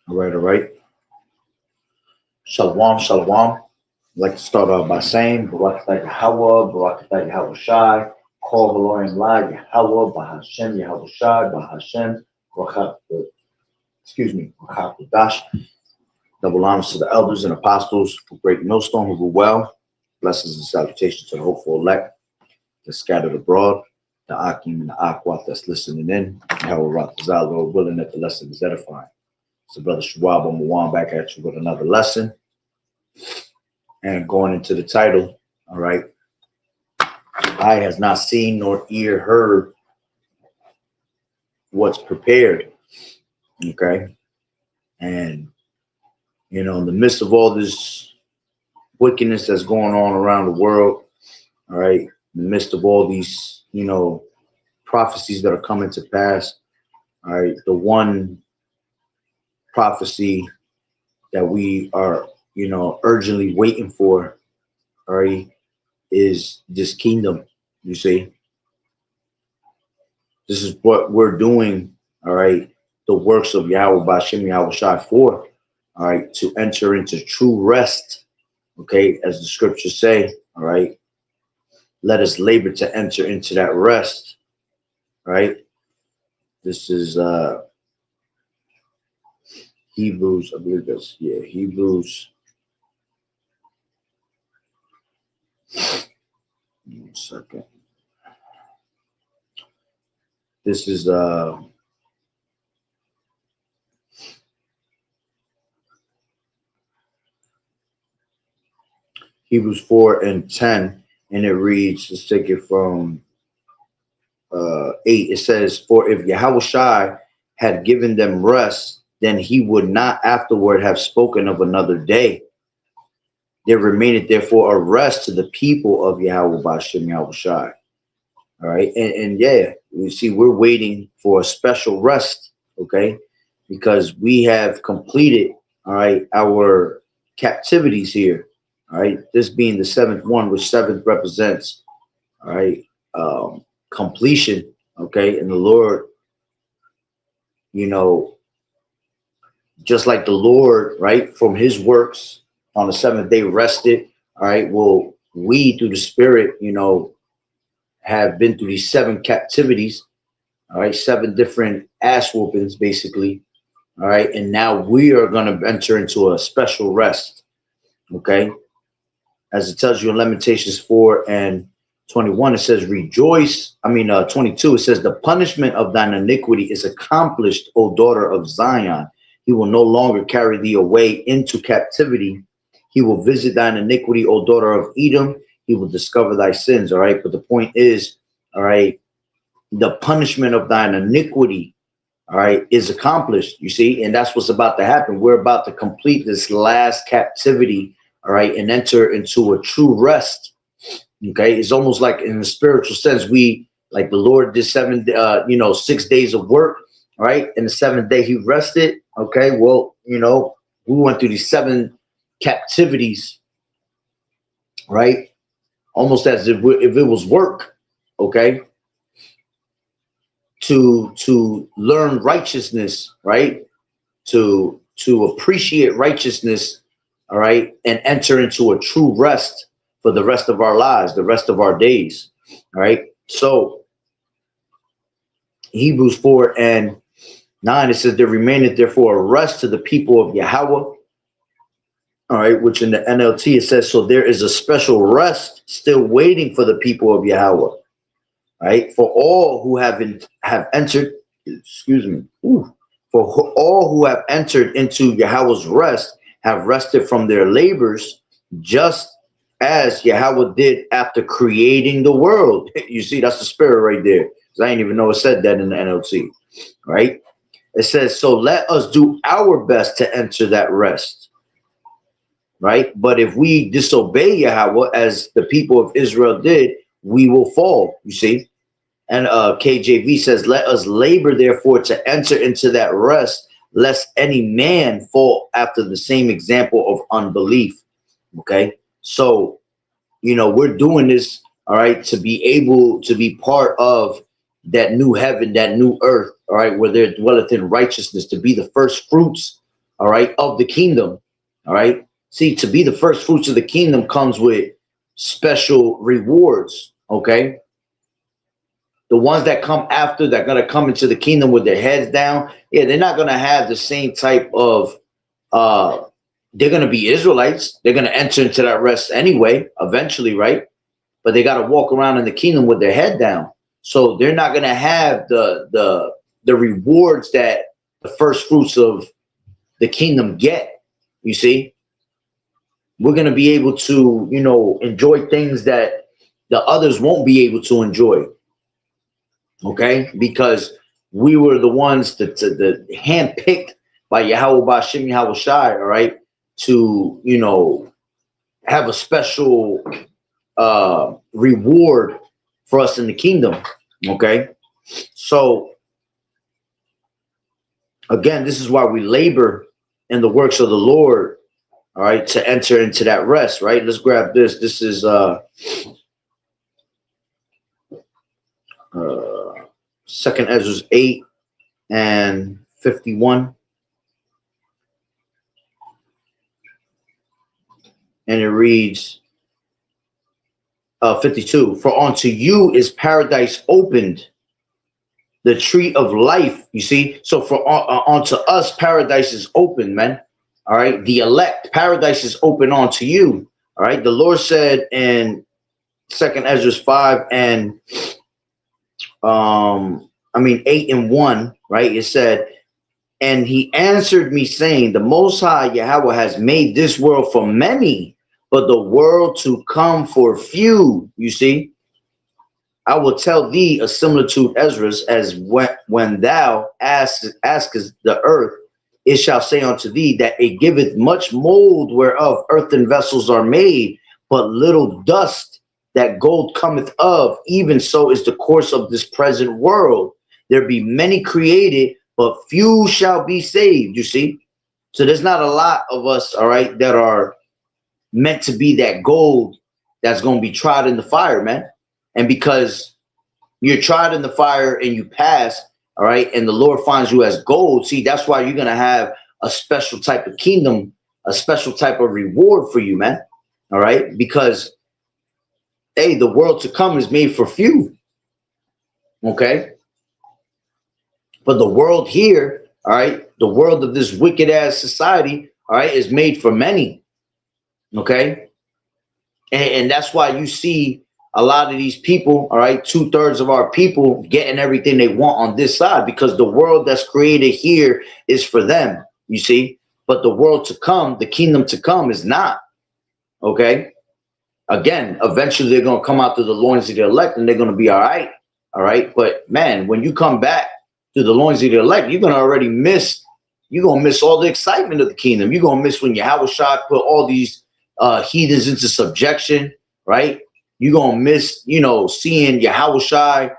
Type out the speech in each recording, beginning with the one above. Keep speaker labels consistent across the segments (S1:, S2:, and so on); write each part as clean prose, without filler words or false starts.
S1: All right, all right. Shalom, shalom. I'd like to start off by saying, Barakatah Yahawah, Barakatah Yahawashi, call the Lord and lie, Yahawah, Bahashem, Yahawashi, Bahashem, Barak, Barakatah. Double honors to the elders and apostles who break millstone, who do well. Blessings and salutations to the hopeful elect that's scattered abroad, the Akim and the Akwat that's listening in. Yahweh Ratazal, Lord willing that the lesson is edifying. So, Brother Shawab, I'm going back at you with another lesson. And going into the title, all right. Eye has not seen nor ear heard what's prepared. Okay. And, you know, in the midst of all this wickedness that's going on around the world, all right, in the midst of all these, you know, prophecies that are coming to pass, all right, the one prophecy that we are, you know, urgently waiting for, all right, is this kingdom. You see, this is what we're doing, all right, the works of Yahweh Bashim Yahawashi for, all right, to enter into true rest, okay, as the scriptures say, all right, let us labor to enter into that rest, right? This is Hebrews, I believe that's, yeah, Hebrews. 1 second. This is Hebrews 4:10, and it reads, let's take it from 8. It says, for if Yahawashi had given them rest, then he would not afterward have spoken of another day. There remaineth therefore a rest to the people of Yahweh Bashim Yahawashi. All right, and yeah, we see we're waiting for a special rest, okay, because we have completed, all right, our captivities here, all right, this being the seventh one, which seventh represents, all right, completion, okay, and the Lord, you know, just like the Lord, right, from his works on the seventh day rested, all right, well, we through the Spirit, you know, have been through these 7 captivities, all right, 7 different ass whoopings, basically, all right, and now we are going to enter into a special rest, okay, as it tells you in Lamentations 4:21, it says, rejoice, 22, it says, the punishment of thine iniquity is accomplished, O daughter of Zion. He will no longer carry thee away into captivity. He will visit thine iniquity, O daughter of Edom. He will discover thy sins, all right? But the point is, all right, the punishment of thine iniquity, all right, is accomplished, you see? And that's what's about to happen. We're about to complete this last captivity, all right, and enter into a true rest, okay? It's almost like in the spiritual sense, we, like the Lord did 6 days of work, all right? And the 7th day he rested, okay? Well, you know, we went through these 7 captivities, right? Almost as if it was work, okay, to learn righteousness, right, to appreciate righteousness, all right, and enter into a true rest for the rest of our lives, the rest of our days, all right. So Hebrews 4:9, it says, there remaineth therefore a rest to the people of Yahweh. All right, which in the NLT it says, so there is a special rest still waiting for the people of Yahweh, right? For all who have entered, for all who have entered into Yahweh's rest have rested from their labors, just as Yahweh did after creating the world. You see, that's the spirit right there. Because I didn't even know it said that in the NLT, right? It says, so let us do our best to enter that rest. Right, but if we disobey Yahweh as the people of Israel did, we will fall. You see, and KJV says, "Let us labor, therefore, to enter into that rest, lest any man fall after the same example of unbelief." Okay, so you know we're doing this, all right, to be able to be part of that new heaven, that new earth, all right, where there dwelleth in righteousness, to be the first fruits, all right, of the kingdom. All right. See, to be the first fruits of the kingdom comes with special rewards. Okay. The ones that come after, that are going to come into the kingdom with their heads down, yeah, they're not going to have the same type of uh they're going to be Israelites. They're going to enter into that rest anyway, eventually, right? But they got to walk around in the kingdom with their head down. So they're not going to have the rewards that the first fruits of the kingdom get. You see, we're going to be able to, you know, enjoy things that the others won't be able to enjoy. Okay, because we were the ones that the handpicked by Yahweh Bashim Yahweh Shai, all right, to, you know, have a special reward for us in the kingdom. Okay, so again, this is why we labor in the works of the Lord, all right, to enter into that rest. Right, let's grab this. This is Second Ezra 8 and 51, and it reads 52. For unto you is paradise opened, the tree of life. You see, so for unto us paradise is open, man. All right, the elect, paradise is open unto you. All right, the Lord said in Second Ezra 5 and 8 and 1, right? It said, and he answered me, saying, the Most High Yahweh has made this world for many, but the world to come for few. You see, I will tell thee a similitude, Ezra's, as when thou askest the earth, it shall say unto thee that it giveth much mold whereof earthen vessels are made, but little dust that gold cometh of. Even so is the course of this present world. There be many created, but few shall be saved. You see, so there's not a lot of us, all right, that are meant to be that gold that's going to be tried in the fire, man. And because you're tried in the fire and you pass, all right, and the Lord finds you as gold, see, that's why you're going to have a special type of kingdom, a special type of reward for you, man. All right, because hey, the world to come is made for few. Okay, but the world here, all right, the world of this wicked ass society, all right, is made for many. Okay, and that's why you see a lot of these people, all right, 2/3 of our people getting everything they want on this side, because the world that's created here is for them, you see. But the world to come, the kingdom to come, is not. Okay, again, eventually they're going to come out through the loins of the elect and they're going to be all right. All right, but man, when you come back to the loins of the elect, you're going to already miss, you're going to miss all the excitement of the kingdom. You're going to miss when Yahweh Shai put all these heathens into subjection, right? You're going to miss, you know, seeing Yahweh Shai,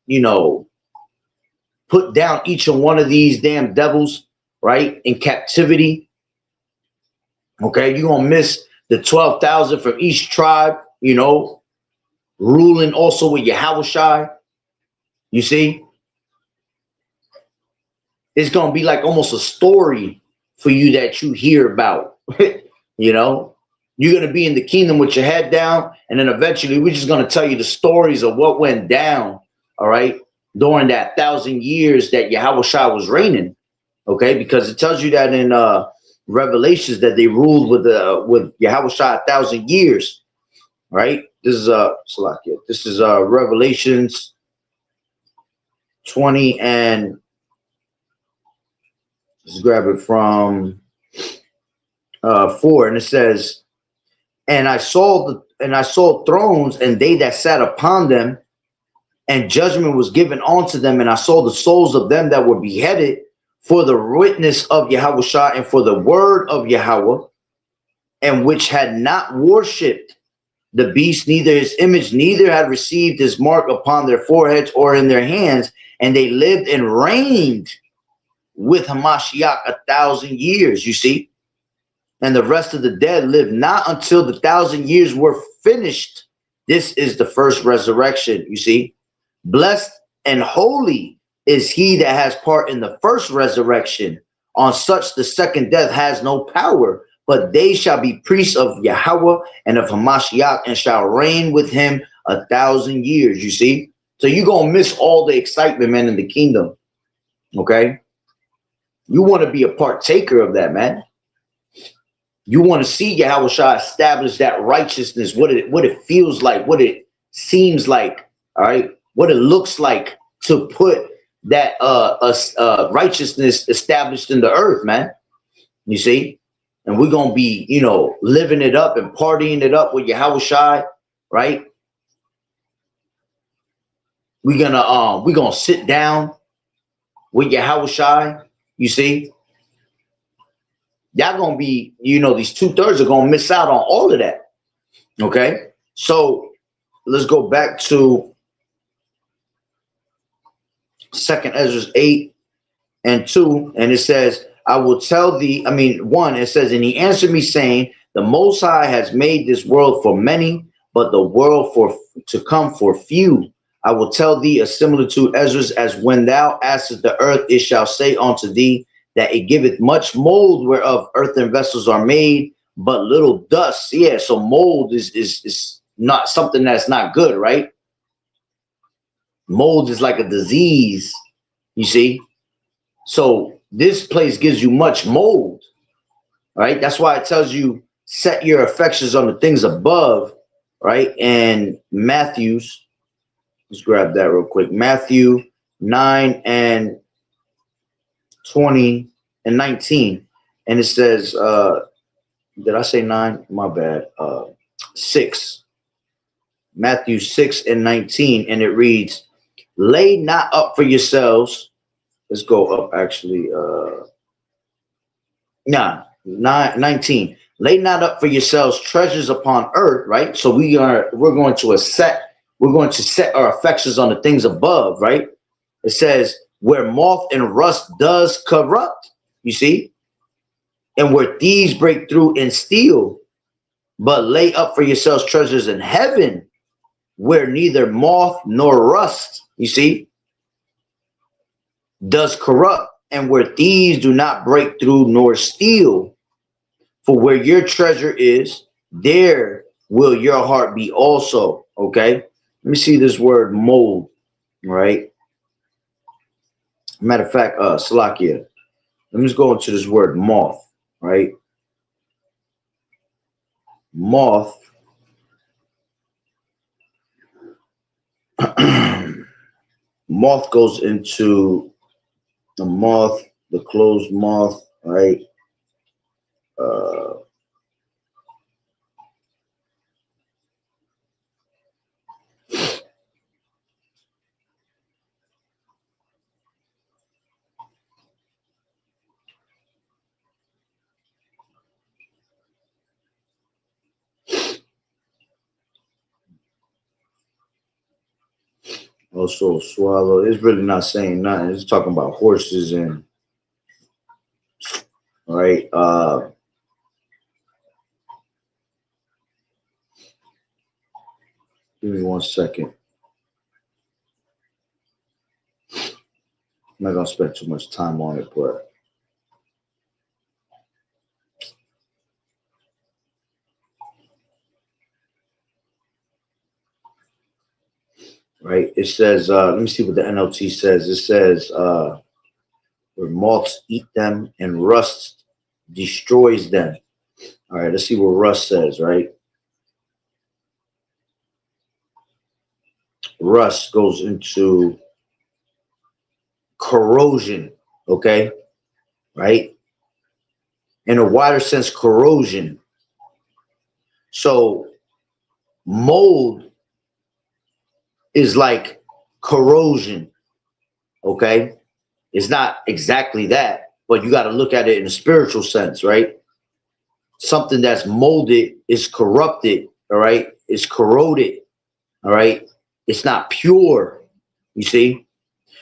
S1: you know, put down each and one of these damn devils, right, in captivity. Okay, you're going to miss the 12,000 from each tribe, you know, ruling also with Yahweh Shai. You see, it's going to be like almost a story for you that you hear about. You know, you're going to be in the kingdom with your head down, and then eventually we're just going to tell you the stories of what went down, all right, during that 1,000 years that Yahweh Shai was reigning. Okay, because it tells you that in Revelations that they ruled with Yahweh Shai 1,000 years, right? This is Salakia. This is Revelations 20, and let's grab it from 4, and it says, and I saw thrones, and they that sat upon them, and judgment was given unto them, and I saw the souls of them that were beheaded for the witness of Yahweh Shai and for the word of Yahweh, and which had not worshipped the beast, neither his image, neither had received his mark upon their foreheads or in their hands, and they lived and reigned with Hamashiach 1,000 years, you see. And the rest of the dead lived not until the 1,000 years were finished. This is the first resurrection, you see. Blessed and holy is he that has part in the first resurrection. On such the second death has no power, but they shall be priests of Yahweh and of Hamashiach, and shall reign with him 1,000 years. You see? So you're going to miss all the excitement, man, in the kingdom. Okay? You want to be a partaker of that, man. You want to see Yahweh Shah establish that righteousness, what it feels like, what it seems like, all right, what it looks like to put that righteousness established in the earth, man. You see? And we're gonna be, you know, living it up and partying it up with Yahweh Shai, right? We're gonna sit down with Yahweh Shai, you see. Y'all gonna be, you know, these 2/3 are gonna miss out on all of that. Okay, so let's go back to 2nd Ezra 8:2, and it says, I will tell thee, 1, it says, and he answered me, saying, the Most High has made this world for many, but the world to come for few. I will tell thee a similitude, Ezra, as when thou askest the earth, it shall say unto thee, that it giveth much mold whereof earthen vessels are made, but little dust. Yeah, so mold is not something that's not good, right? Mold is like a disease, you see. So this place gives you much mold, right? That's why it tells you set your affections on the things above, right? And Matthew's, let's grab that real quick. Matthew 9:20 and 19, and it says, did I say 9? My bad. 6. Matthew 6:19, and it reads, lay not up for yourselves. Let's go up actually. 19. Lay not up for yourselves treasures upon earth, right? So we're going to set our affections on the things above, right? It says where moth and rust does corrupt, you see, and where thieves break through and steal, but lay up for yourselves treasures in heaven, where neither moth nor rust, you see, does corrupt, and where thieves do not break through nor steal. For where your treasure is, there will your heart be also. Okay, let me see this word mold, right? Matter of fact, Salakia, let me just go into this word moth, right? Moth. Moth goes into the moth, the closed moth, right? Also swallow. It's really not saying nothing. It's talking about horses and right. Give me 1 second. I'm not gonna spend too much time on it, but right. It says, let me see what the NLT says. It says, where moths eat them and rust destroys them. All right, let's see what rust says, right? Rust goes into corrosion, okay? Right? In a wider sense, corrosion. So mold is like corrosion, okay? It's not exactly that, but you got to look at it in a spiritual sense, right? Something that's molded is corrupted, all right? It's corroded, all right? It's not pure, you see?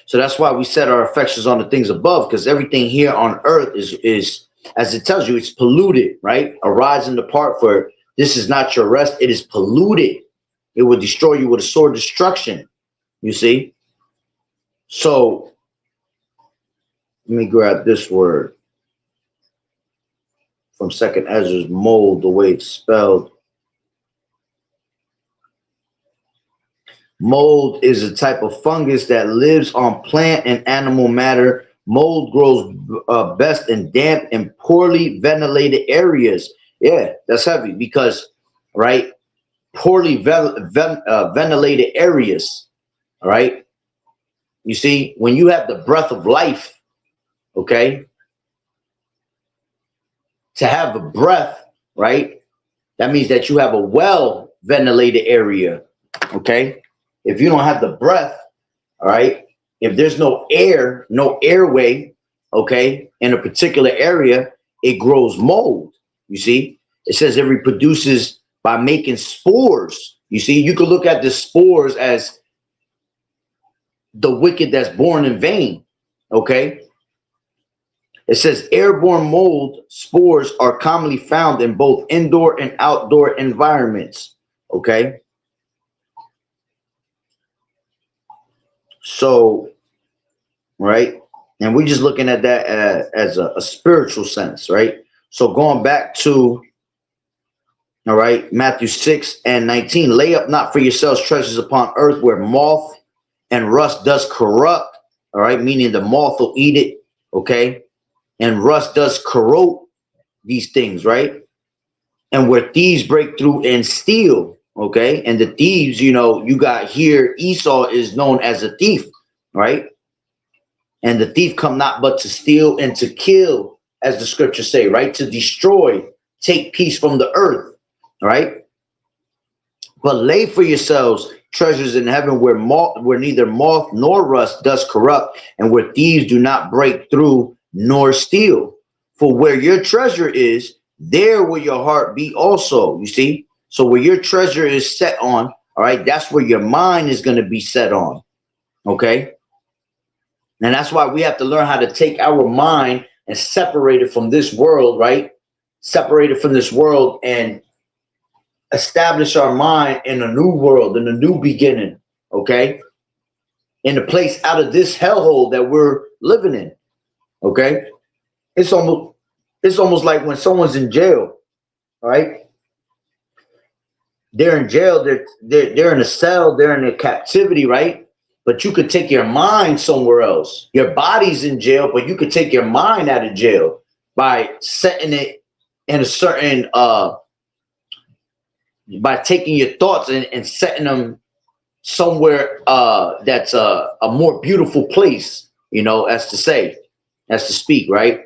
S1: So that's why we set our affections on the things above, because everything here on earth is, as it tells you, it's polluted, right? Arise and depart, for this is not your rest. It is polluted. It will destroy you with a sword of destruction, you see? So let me grab this word. from Second Ezra's, mold, the way it's spelled. Mold is a type of fungus that lives on plant and animal matter. Mold grows best in damp and poorly ventilated areas. Yeah, that's heavy because, right, poorly ventilated areas, all right? You see, when you have the breath of life, okay, to have a breath, right, that means that you have a well ventilated area, okay? If you don't have the breath, all right, if there's no air, no airway, okay, in a particular area, it grows mold. You see, it says it reproduces by making spores. You see, you could look at the spores as the wicked that's born in vain, okay? It says airborne mold spores are commonly found in both indoor and outdoor environments, okay? So, right, and we're just looking at that as a spiritual sense, right? So going back to, all right, Matthew 6:19, lay up not for yourselves treasures upon earth where moth and rust does corrupt, all right, meaning the moth will eat it, okay, and rust does corrode these things, right? And where thieves break through and steal, okay, and the thieves, you know, you got here, Esau is known as a thief, right? And the thief come not but to steal and to kill, as the scriptures say, right? To destroy, take peace from the earth, right? But lay for yourselves treasures in heaven where neither moth nor rust does corrupt, and where thieves do not break through nor steal. For where your treasure is, there will your heart be also. You see? So where your treasure is set on, all right, that's where your mind is going to be set on. Okay? And that's why we have to learn how to take our mind and separate it from this world, right? Separate it from this world and establish our mind in a new world, in a new beginning, okay? In a place out of this hellhole that we're living in, okay? It's almost like when someone's in jail, right? They're in jail, they're in a cell, they're in a captivity, right? But you could take your mind somewhere else. Your body's in jail, but you could take your mind out of jail by setting it in a certain by taking your thoughts and setting them somewhere that's a more beautiful place, you know, as to speak, right?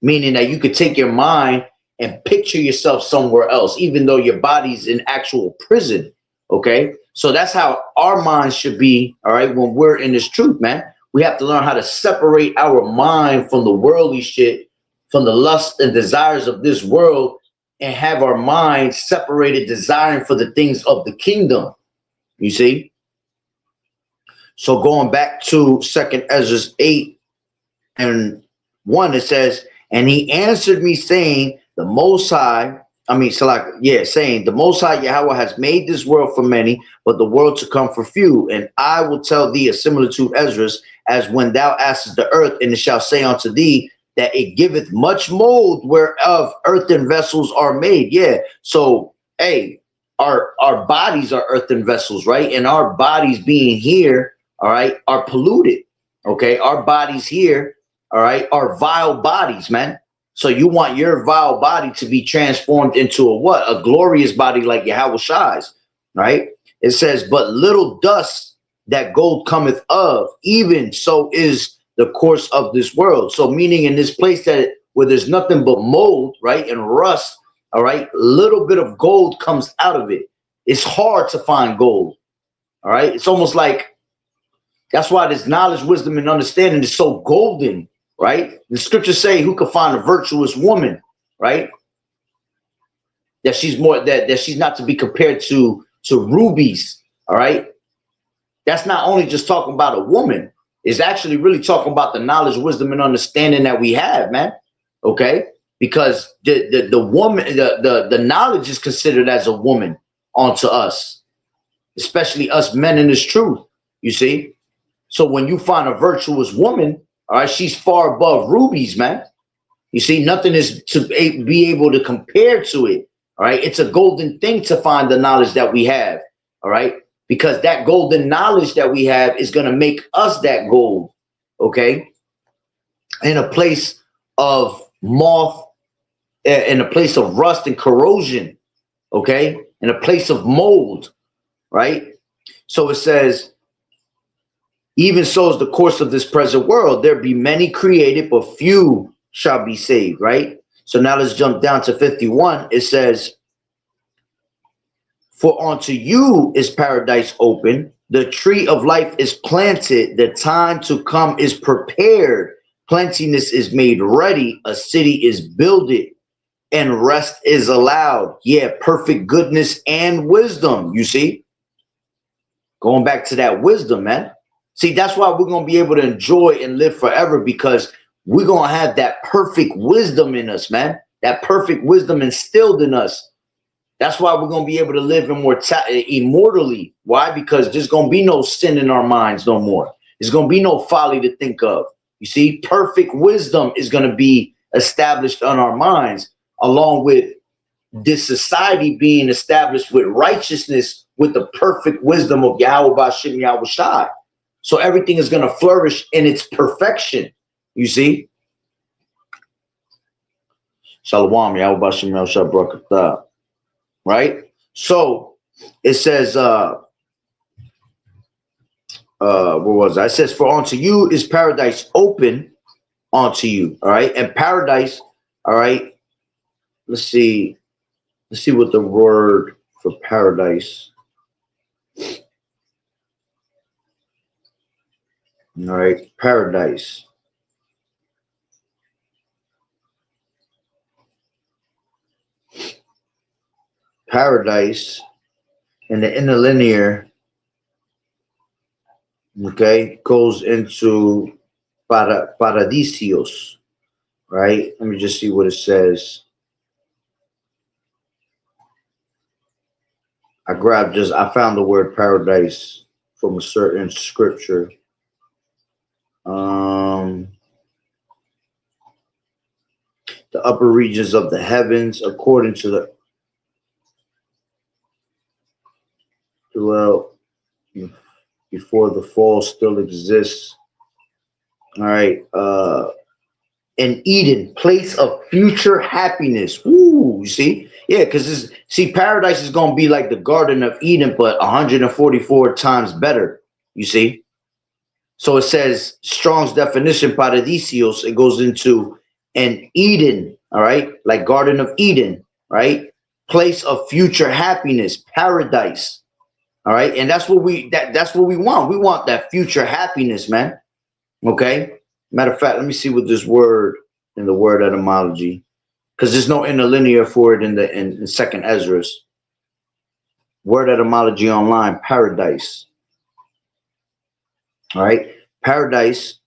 S1: Meaning that you could take your mind and picture yourself somewhere else, even though your body's in actual prison, okay? So that's how our minds should be, all right, when we're in this truth, man. We have to learn how to separate our mind from the worldly shit, from the lust and desires of this world, and have our mind separated, desiring for the things of the kingdom. You see? So going back to 2 Ezra 8:1, it says, and he answered me saying, the Most High, saying, the Most High Yahweh has made this world for many, but the world to come for few. And I will tell thee a similitude, Esdras, as when thou askest the earth, and it shall say unto thee, that it giveth much mold whereof earthen vessels are made. Yeah. So, hey, our bodies are earthen vessels, right? And our bodies being here, all right, are polluted. Okay. Our bodies here, all right, are vile bodies, man. So you want your vile body to be transformed into a what? A glorious body like YAHAWAH'S, right? It says, but little dust that gold cometh of, even so is the course of this world. So meaning in this place that where there's nothing but mold, right, and rust, all right, little bit of gold comes out of it. It's hard to find gold, all right? It's almost like, that's why this knowledge, wisdom, and understanding is so golden, right? The scriptures say, who could find a virtuous woman, right? That she's more, that she's not to be compared to rubies, all right? That's not only just talking about a woman, it's actually really talking about the knowledge, wisdom, and understanding that we have, man. Okay? Because the woman, the knowledge is considered as a woman onto us, especially us men in this truth, you see? So when you find a virtuous woman, all right, she's far above rubies, man. You see, nothing is to be able to compare to it. All right. It's a golden thing to find the knowledge that we have. All right. Because that golden knowledge that we have is going to make us that gold. Okay. In a place of moth, in a place of rust and corrosion. Okay. In a place of mold. Right. So it says, even so is the course of this present world. There be many created, but few shall be saved. Right. So now let's jump down to 51. It says, for unto you is paradise open, the tree of life is planted, the time to come is prepared, plentiness is made ready, a city is builded, and rest is allowed. Yeah, perfect goodness and wisdom, you see? Going back to that wisdom, man. See, that's why we're going to be able to enjoy and live forever, because we're going to have that perfect wisdom in us, man. That perfect wisdom instilled in us. That's why we're going to be able to live immortally. Why? Because there's going to be no sin in our minds no more. There's going to be no folly to think of. You see, perfect wisdom is going to be established on our minds, along with this society being established with righteousness, with the perfect wisdom of YAHAWAH'S. So everything is going to flourish in its perfection. You see? Shalom, YAHAWAH'S. Right? So it says, where was I? It says, for unto you is paradise open unto you. All right. And paradise, all right. Let's see what the word for paradise. All right. Paradise. Paradise in the interlinear, okay, goes into paradisios, right? Let me just see what it says. I found the word paradise from a certain scripture. The upper regions of the heavens, according to the well, before the fall still exists. All right. In Eden, place of future happiness. Woo, you see? Yeah, because paradise is going to be like the Garden of Eden, but 144 times better. You see? So it says, Strong's definition, paradisios, it goes into an Eden, all right? Like Garden of Eden, right? Place of future happiness, paradise. All right, and that's what that's what we want. We want that future happiness, man. Okay. Matter of fact, let me see what this word in the word etymology, because there's no interlinear for it in Second Esdras. Word etymology online, paradise. All right, paradise.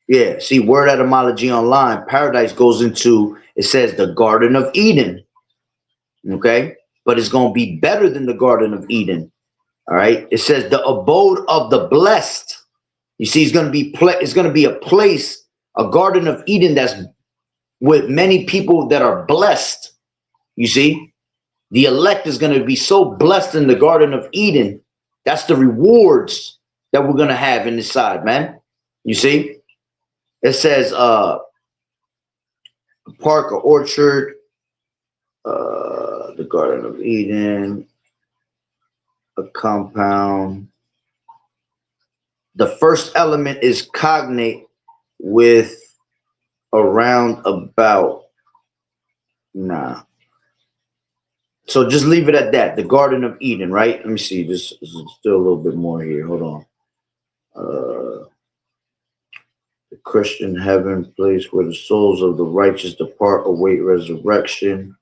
S1: Yeah, see, word etymology online, paradise goes into, it says the Garden of Eden. Okay, but it's gonna be better than the Garden of Eden. All right. It says the abode of the blessed. You see, it's going to be a place, a Garden of Eden that's with many people that are blessed. You see, the elect is going to be so blessed in the Garden of Eden. That's the rewards that we're going to have in this side, man. You see, it says a park or orchard, the Garden of Eden. A compound. The first element is cognate with around about. Nah. So just leave it at that. The Garden of Eden, right? Let me see. This is still a little bit more here. Hold on. The Christian heaven, place where the souls of the righteous depart, await resurrection.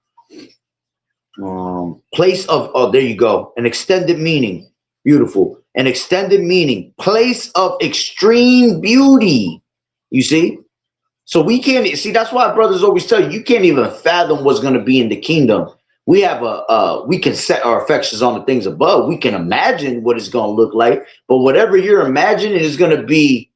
S1: Place of, oh, there you go, an extended meaning. Beautiful. An extended meaning, place of extreme beauty. You see, so we can't see. That's why brothers always tell you can't even fathom what's going to be in the kingdom. We have we can set our affections on the things above. We can imagine what it's going to look like, but whatever you're imagining is going to be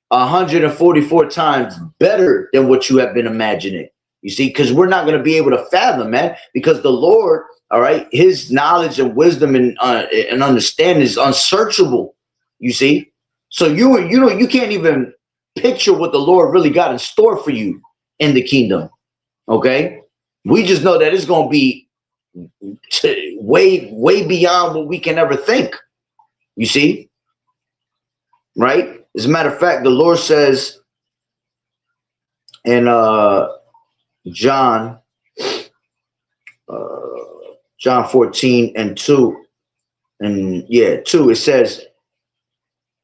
S1: 144 times better than what you have been imagining. You see, because we're not going to be able to fathom, man, because the Lord, all right, his knowledge and wisdom and understanding is unsearchable. You see, so you can't even picture what the Lord really got in store for you in the kingdom. Okay, we just know that it's going to be way beyond what we can ever think. You see, right? As a matter of fact, the Lord says in John 14:2, and 2, it says,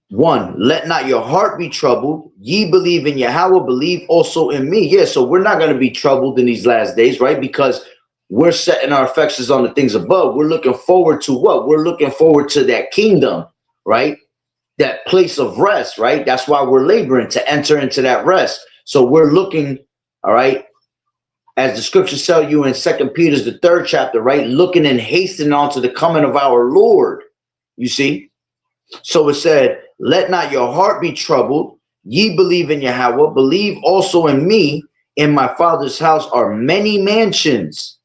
S1: 1, let not your heart be troubled. Ye believe in Yahweh, believe also in me. Yeah, so we're not going to be troubled in these last days, right? Because we're setting our affections on the things above. We're looking forward to what? We're looking forward to that kingdom, right? That place of rest, right? That's why we're laboring to enter into that rest. So we're looking, all right, as the scriptures tell you in 2 Peter's the 3rd chapter, right? Looking and hastening on to the coming of our Lord. You see? So it said, let not your heart be troubled. Ye believe in Yahweh, believe also in me. In my Father's house are many mansions.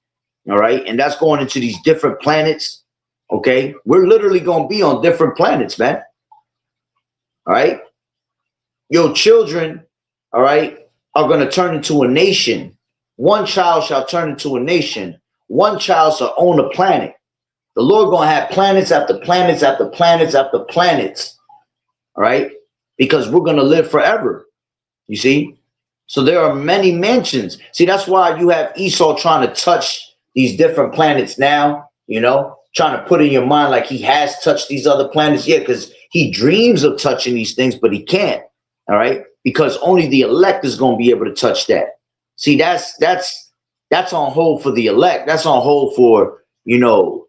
S1: All right. And that's going into these different planets. Okay. We're literally going to be on different planets, man. All right. Your children, all right, are going to turn into a nation. One child shall turn into a nation. One child shall own a planet. The Lord going to have planets after planets after planets after planets. All right. Because we're going to live forever. You see? So there are many mansions. See, that's why you have Esau trying to touch these different planets now, you know, trying to put in your mind like he has touched these other planets. Yeah, because he dreams of touching these things, but he can't. All right. Because only the elect is going to be able to touch that. See, that's on hold for the elect. That's on hold for, you know,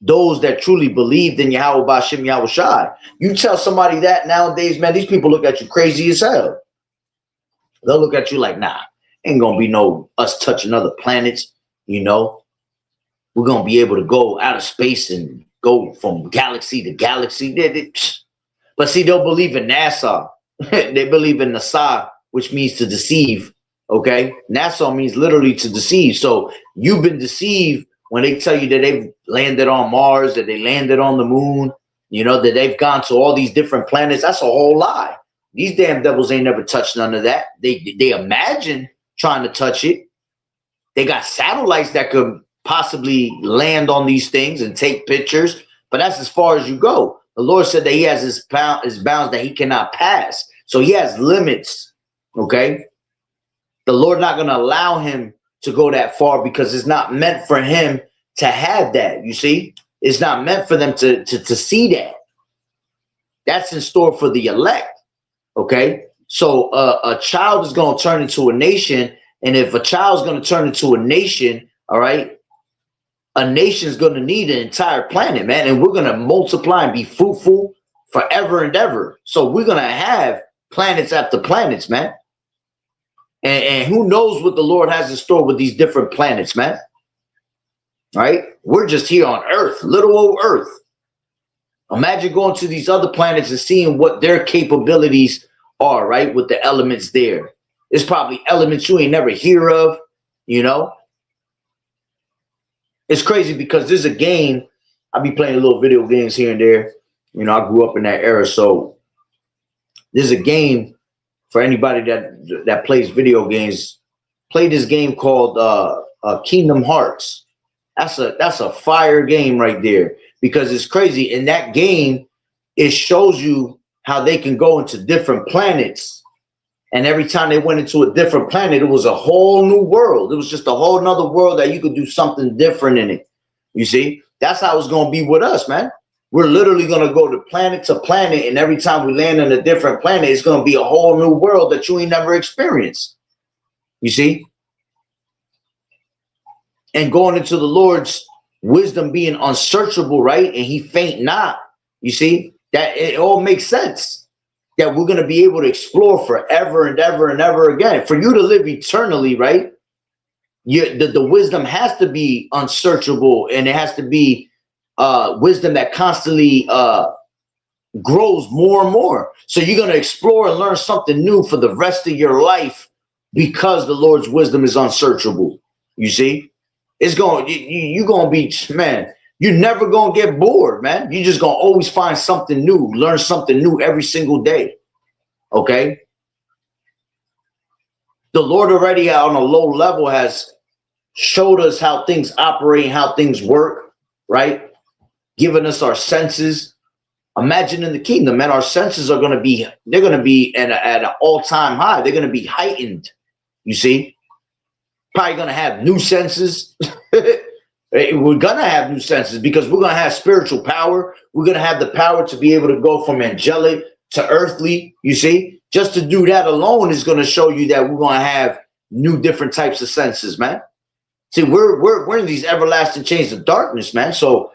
S1: those that truly believed in Yahweh Ba'Shem Yahweh Shai. You tell somebody that nowadays, man, these people look at you crazy as hell. They'll look at you like, nah, ain't gonna be no us touching other planets, you know. We're gonna be able to go out of space and go from galaxy to galaxy. But see, they'll believe in NASA. They believe in NASA, which means to deceive. Okay, NASA means literally to deceive. So you've been deceived when they tell you that they've landed on Mars, that they landed on the moon, you know, that they've gone to all these different planets. That's a whole lie. These damn devils ain't never touched none of that. They imagine trying to touch it. They got satellites that could possibly land on these things and take pictures, but that's as far as you go. The Lord said that he has his bounds that he cannot pass. So he has limits, okay? The Lord not going to allow him to go that far because it's not meant for him to have that, you see? It's not meant for them to see that. That's in store for the elect, okay? So a child is going to turn into a nation, and if a child's going to turn into a nation, all right, a nation is going to need an entire planet, man, and we're going to multiply and be fruitful forever and ever. So we're going to have planets after planets, man. And who knows what the Lord has in store with these different planets, man. Right? We're just here on Earth, little old Earth. Imagine going to these other planets and seeing what their capabilities are, right? With the elements there. There's probably elements you ain't never hear of, you know? It's crazy because there's a game. I be playing little video games here and there. You know, I grew up in that era. So there's a game for anybody that plays video games. Play this game called Kingdom Hearts. That's a fire game right there, because it's crazy. In that game, it shows you how they can go into different planets. And every time they went into a different planet, it was a whole new world. It was just a whole nother world that you could do something different in it. You see, that's how it's going to be with us, man. We're literally going to go to planet, and every time we land on a different planet, it's going to be a whole new world that you ain't never experienced. You see? And going into the Lord's wisdom being unsearchable, right? And he faint not. You see? That it all makes sense. That we're going to be able to explore forever and ever and ever again. For you to live eternally, right? The wisdom has to be unsearchable, and it has to be wisdom that constantly grows more and more. So you're going to explore and learn something new for the rest of your life because the Lord's wisdom is unsearchable. You see, it's going, you're going to be, man, you're never going to get bored, man. You're just going to always find something new, learn something new every single day. Okay. The Lord already on a low level has showed us how things operate, how things work, right? Giving us our senses. Imagine in the kingdom, man, our senses are going to be, they're going to be at an all-time high. They're going to be heightened. You see, probably going to have new senses. We're going to have new senses because we're going to have spiritual power. We're going to have the power to be able to go from angelic to earthly. You see, just to do that alone is going to show you that we're going to have new different types of senses, man. See, we're in these everlasting chains of darkness, man. So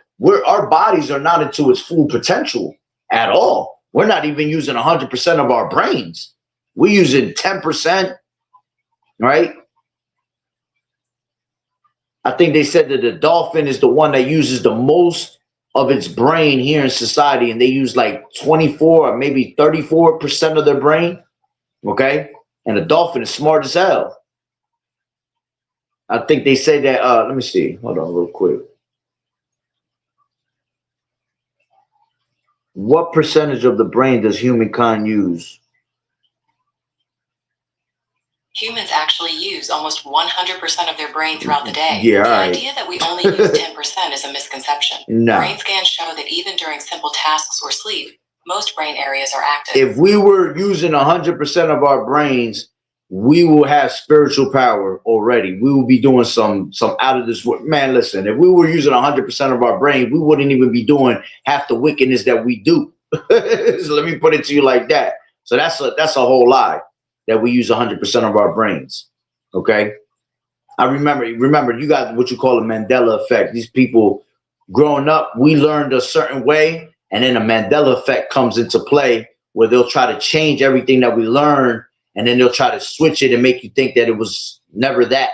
S1: our bodies are not into its full potential at all. We're not even using 100% of our brains. We're using 10%, right? I think they said that the dolphin is the one that uses the most of its brain here in society, and they use like 24 or maybe 34% of their brain, okay? And the dolphin is smart as hell. I think they say that, let me see, hold on real quick. What percentage of the brain does humankind use?
S2: Humans actually use almost 100% of their brain throughout the day.
S1: Yeah,
S2: the
S1: right.
S2: idea that we only use 10% is a misconception.
S1: No.
S2: Brain scans show that even during simple tasks or sleep, most brain areas are active.
S1: If we were using 100% of our brains, we will have spiritual power already. We will be doing some out of this world. Man, listen, if we were using 100% of our brain, we wouldn't even be doing half the wickedness that we do. So let me put it to you like that. So that's a whole lie that we use 100% of our brains. Okay. I remember, you got what you call a Mandela effect. These people growing up, we learned a certain way, and then a Mandela effect comes into play where they'll try to change everything that we learn, and then they'll try to switch it and make you think that it was never that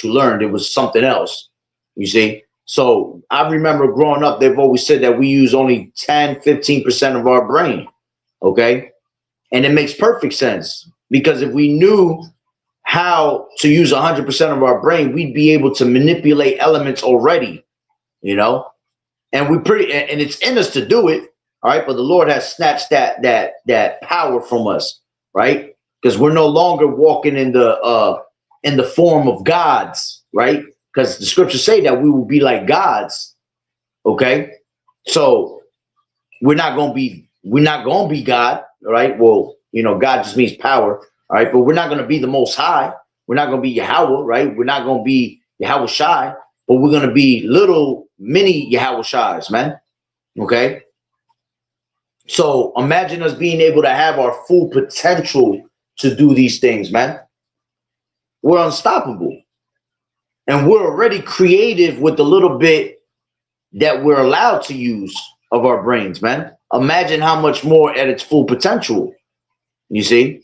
S1: you learned. It was something else, you see? So I remember growing up, they've always said that we use only 10, 15% of our brain, okay? And it makes perfect sense, because if we knew how to use 100% of our brain, we'd be able to manipulate elements already, you know? And and it's in us to do it, all right? But the Lord has snatched that power from us, right? Because we're no longer walking in the form of gods, right? Because the scriptures say that we will be like gods, okay? So we're not gonna be God, all right? Well, you know, God just means power, all right? But we're not gonna be the Most High. We're not gonna be Yahweh, right? We're not gonna be YAHAWAH'S, but we're gonna be little mini YAHAWAH'S, man. Okay. So imagine us being able to have our full potential to do these things, man. We're unstoppable. And we're already creative with the little bit that we're allowed to use of our brains, man. Imagine how much more at its full potential. You see?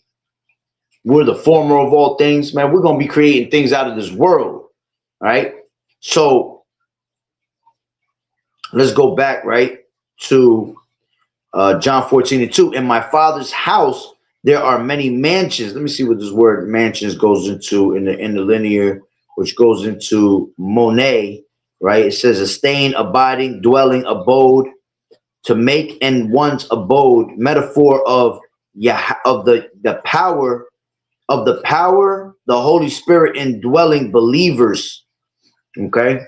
S1: We're the former of all things, man. We're going to be creating things out of this world, right? So let's go back, right, to John 14:2. In my Father's house, there are many mansions. Let me see what this word mansions goes into in the linear, which goes into Monet, right? It says a staying, abiding, dwelling, abode, to make in one's abode, metaphor of the power of the Holy Spirit indwelling believers. Okay.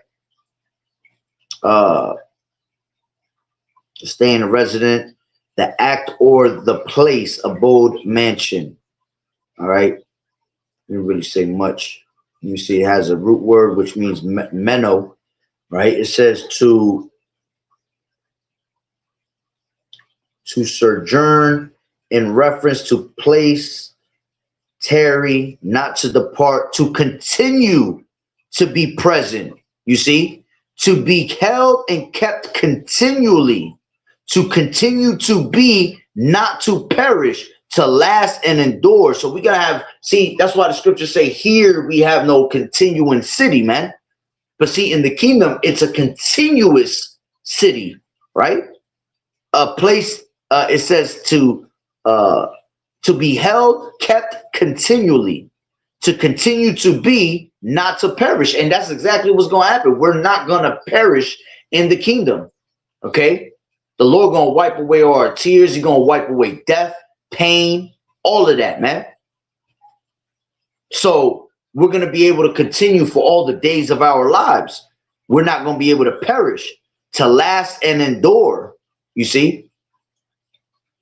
S1: Staying resident, the act or the place, abode, mansion. All right. Didn't really say much. You see, it has a root word which means meno, right? It says to sojourn in reference to place, tarry, not to depart, to continue to be present. You see, to be held and kept continually, to continue to be, not to perish, to last and endure. So we gotta have, see, that's why the scriptures say here we have no continuing city, man. But see, in the kingdom, it's a continuous city, right? A place, it says to be held, kept continually, to continue to be, not to perish. And that's exactly what's going to happen. We're not going to perish in the kingdom. Okay? The Lord going to wipe away all our tears. He's going to wipe away death, pain, all of that, man. So we're going to be able to continue for all the days of our lives. We're not going to be able to perish, to last and endure. You see?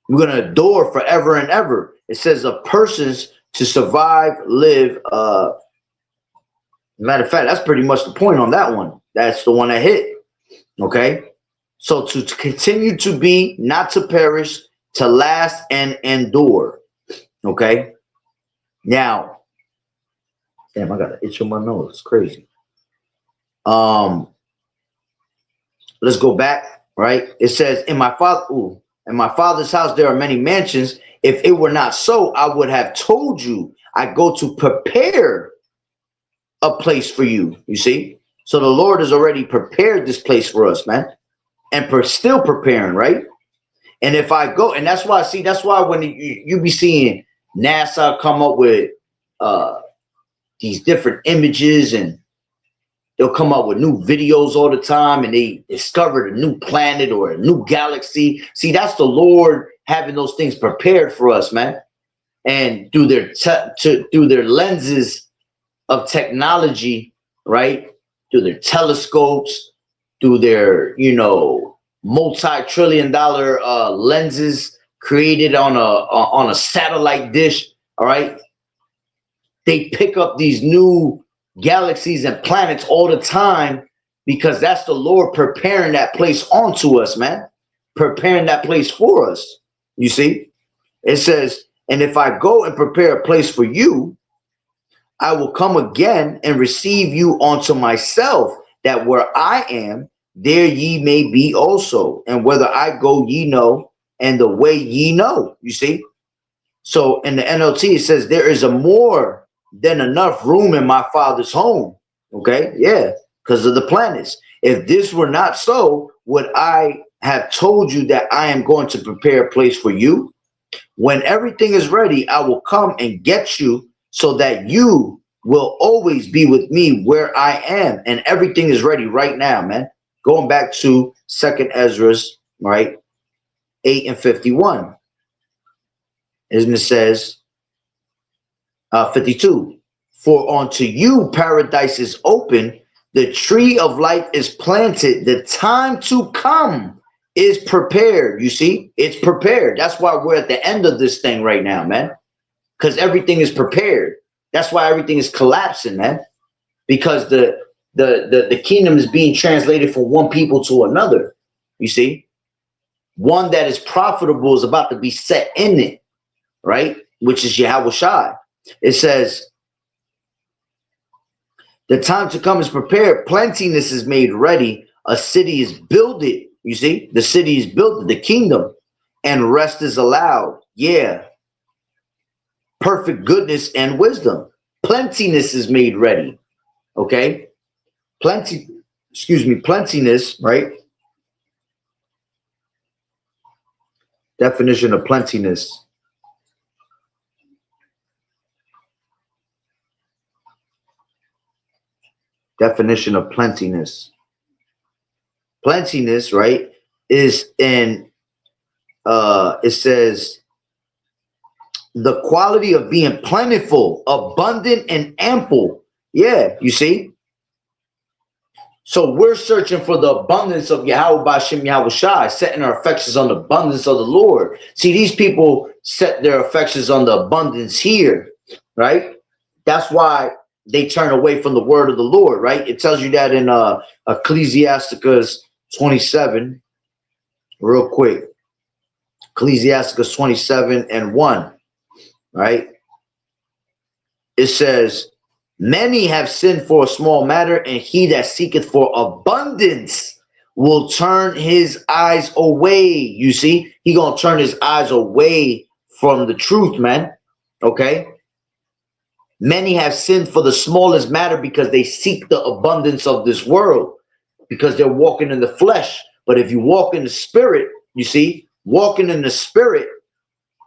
S1: We're going to endure forever and ever. It says of persons to survive, live. Matter of fact, that's pretty much the point on that one. That's the one that hit. Okay? So to continue to be, not to perish, to last and endure. Okay? Now, damn, I got an itch on my nose. It's crazy. Let's go back, right? It says, in my father's house there are many mansions. If it were not so, I would have told you. I go to prepare a place for you. You see? So the Lord has already prepared this place for us, man. And still preparing, right? And if I go, and that's why, see, that's why when you be seeing NASA come up with these different images, and they'll come up with new videos all the time, and they discovered a new planet or a new galaxy. See, that's the Lord having those things prepared for us, man. And through their lenses of technology, right? Through their telescopes, through their, multi-trillion-dollar lenses created on a satellite dish, all right? They pick up these new galaxies and planets all the time, because that's the Lord preparing that place onto us, man. Preparing that place for us. You see? It says, and if I go and prepare a place for you, I will come again and receive you unto myself, that where I am, there ye may be also. And whither I go, ye know, and the way ye know. You see? So in the NLT, it says, there is a more than enough room in my Father's home. Okay? Yeah, because of the planets. If this were not so, would I have told you that I am going to prepare a place for you? When everything is ready, I will come and get you, so that you will always be with me where I am. And everything is ready right now, man. Going back to 2nd Ezra's, right? 8 and 51. And it says, 52. For unto you paradise is open, the tree of life is planted, the time to come is prepared. You see, it's prepared. That's why we're at the end of this thing right now, man. Because everything is prepared. That's why everything is collapsing, man. Because the kingdom is being translated from one people to another. You see, one that is profitable is about to be set in it, right? Which is YAHAWAH'S. It says, the time to come is prepared. Plentiness is made ready. A city is builded. You see, the city is built, the kingdom, and rest is allowed. Yeah. Perfect goodness and wisdom. Plentiness is made ready. Okay. Plentiness, right? Definition of plentiness. Definition of plentiness. Plentiness, right, is in, it says, the quality of being plentiful, abundant, and ample. Yeah, you see? So we're searching for the abundance of Yahweh B'Shem YAHAWAH'S, setting our affections on the abundance of the Lord. See, these people set their affections on the abundance here, right? That's why they turn away from the word of the Lord, right? It tells you that in Ecclesiasticus 27, real quick. Ecclesiasticus 27 and 1, right? It says, many have sinned for a small matter, and he that seeketh for abundance will turn his eyes away. You see, he gonna turn his eyes away from the truth, man. Okay? Many have sinned for the smallest matter because they seek the abundance of this world, because they're walking in the flesh. But if you walk in the spirit, you see, walking in the spirit,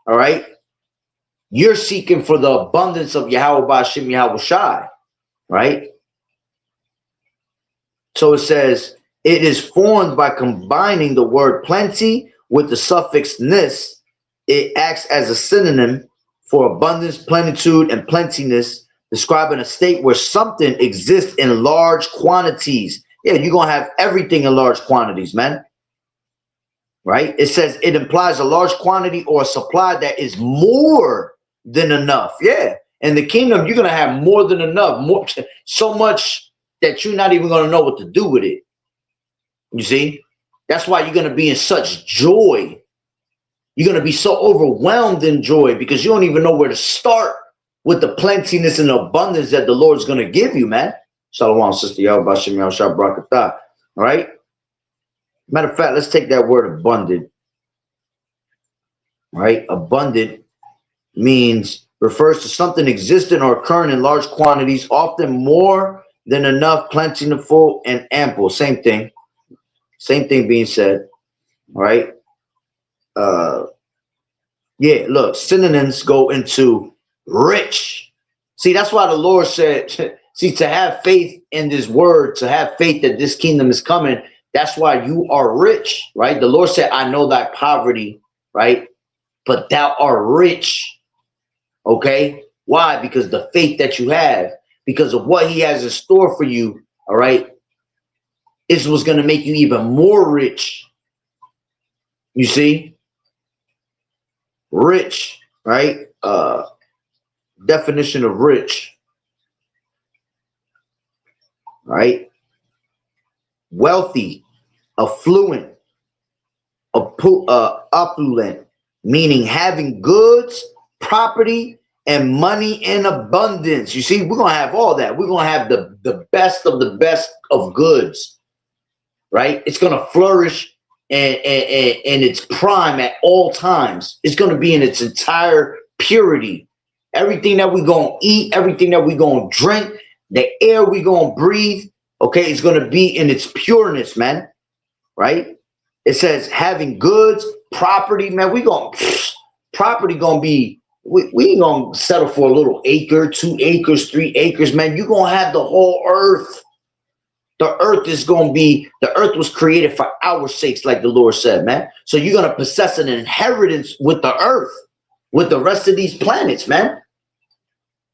S1: all right, You're seeking for the abundance of Yahweh Ba'Shem Yahweh Shai, right? So it says, it is formed by combining the word plenty with the suffix ness. It acts as a synonym for abundance, plenitude, and plentiness, describing a state where something exists in large quantities. Yeah, you're going to have everything in large quantities, man. Right? It says it implies a large quantity or a supply that is more than enough. Yeah. In the kingdom, you're going to have more than enough, more, so much that you're not even going to know what to do with it. You see? That's why you're going to be in such joy. You're going to be so overwhelmed in joy because you don't even know where to start with the plentiness and abundance that the Lord's going to give you, man. Shalom, Sister Yahweh Shem Yahweh Shah Barakatah. All right? Matter of fact, let's take that word abundant. Right? Abundant means, refers to something existing or occurring in large quantities, often more than enough, plentiful, and ample. Same thing. Same thing being said. All right? Yeah, look, synonyms go into rich. See, that's why the Lord said, see, to have faith in this word, to have faith that this kingdom is coming, that's why you are rich, right? The Lord said, I know thy poverty, right? But thou art rich, okay? Why? Because the faith that you have, because of what he has in store for you, all right? Is what's going to make you even more rich. You see? Rich, right? Definition of rich, right? Wealthy, affluent, opulent, meaning having goods, property, and money in abundance. You see, we're going to have all that. We're going to have the best of goods, right? It's going to flourish in its prime at all times. It's going to be in its entire purity. Everything that we're going to eat, everything that we're going to drink, the air we're going to breathe, okay, it's going to be in its pureness, man, right? It says having goods, property, man, property going to be, we ain't going to settle for a little acre, 2 acres, 3 acres, man. You're going to have the whole earth. The earth is going to be, the earth was created for our sakes, like the Lord said, man. So you're going to possess an inheritance with the earth, with the rest of these planets, man.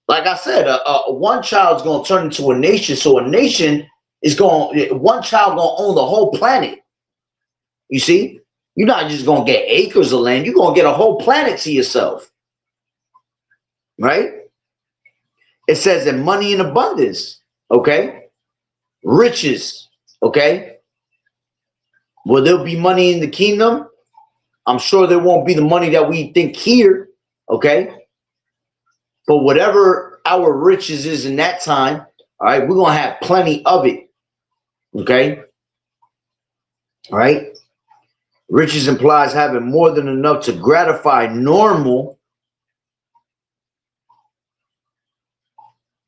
S1: Like I said, one child's going to turn into a nation. So a nation is one child going to own the whole planet. You see, you're not just going to get acres of land. You're going to get a whole planet to yourself. Right? It says that money in abundance. Okay. Riches. Okay. Will there be money in the kingdom? I'm sure there won't be the money that we think here. Okay. But whatever our riches is in that time, all right, we're going to have plenty of it. Okay. All right. Riches implies having more than enough to gratify normal.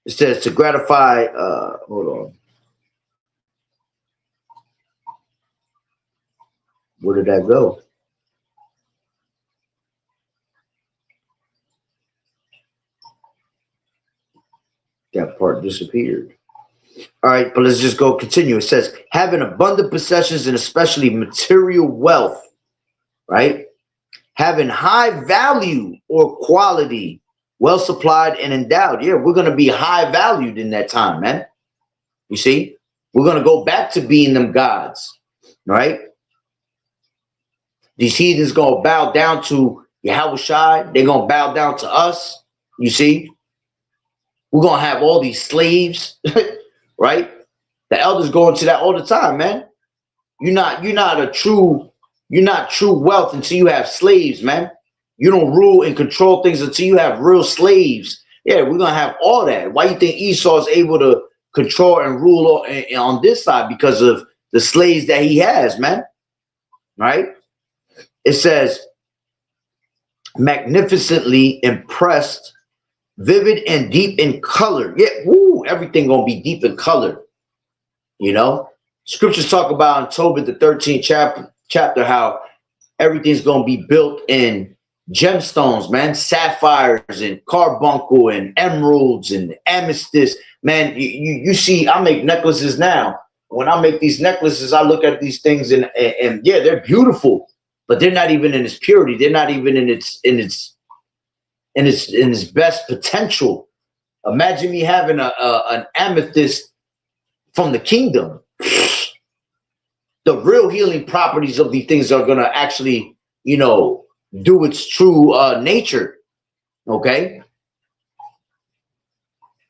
S1: It says to gratify, hold on. Where did that go? That part disappeared. All right, but let's just go continue. It says having abundant possessions and especially material wealth, right? Having high value or quality, well supplied and endowed. Yeah, we're going to be high valued in that time, man. You see, we're going to go back to being them gods, right? These heathens going to bow down to Yahweh Shai. They're going to bow down to us. You see, we're going to have all these slaves, right? The elders go into that all the time, man. You're not true wealth until you have slaves, man. You don't rule and control things until you have real slaves. Yeah, we're going to have all that. Why you think Esau is able to control and rule on this side? Because of the slaves that he has, man. Right? It says, magnificently impressed, vivid and deep in color. Yeah, woo, everything going to be deep in color. You know? Scriptures talk about in Tobit, the 13th chapter, how everything's going to be built in gemstones, man, sapphires and carbuncle and emeralds and amethyst. Man, you see, I make necklaces now. When I make these necklaces, I look at these things and yeah, they're beautiful, but they're not even in its purity. They're not even in its best potential. Imagine me having an amethyst from the kingdom. The real healing properties of these things are gonna actually, you know, do its true nature. Okay,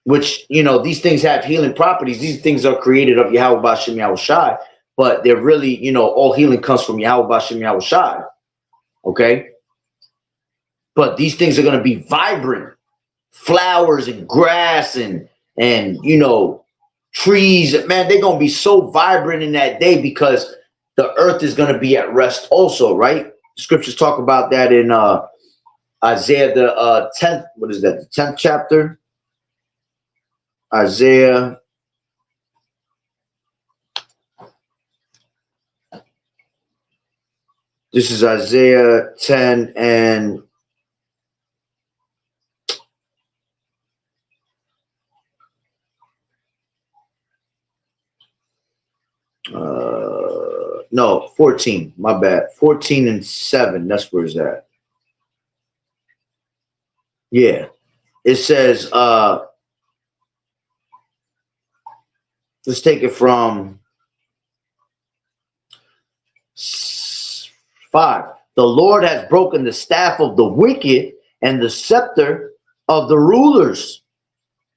S1: which, you know, these things have healing properties. These things are created of Yahweh Bashem Yahweh Shai, but they're really, you know, all healing comes from Yahweh Bashem Yahweh Shai. Okay, but these things are gonna be vibrant, flowers and grass and you know, trees. Man, they're gonna be so vibrant in that day because the earth is gonna be at rest also, right? Scriptures talk about that in Isaiah the 10th, what is that, the 10th chapter? Isaiah, this is Isaiah 10 and no, 14, my bad. 14 and 7, that's where it's at. Yeah. It says, let's take it from 5. The Lord has broken the staff of the wicked and the scepter of the rulers.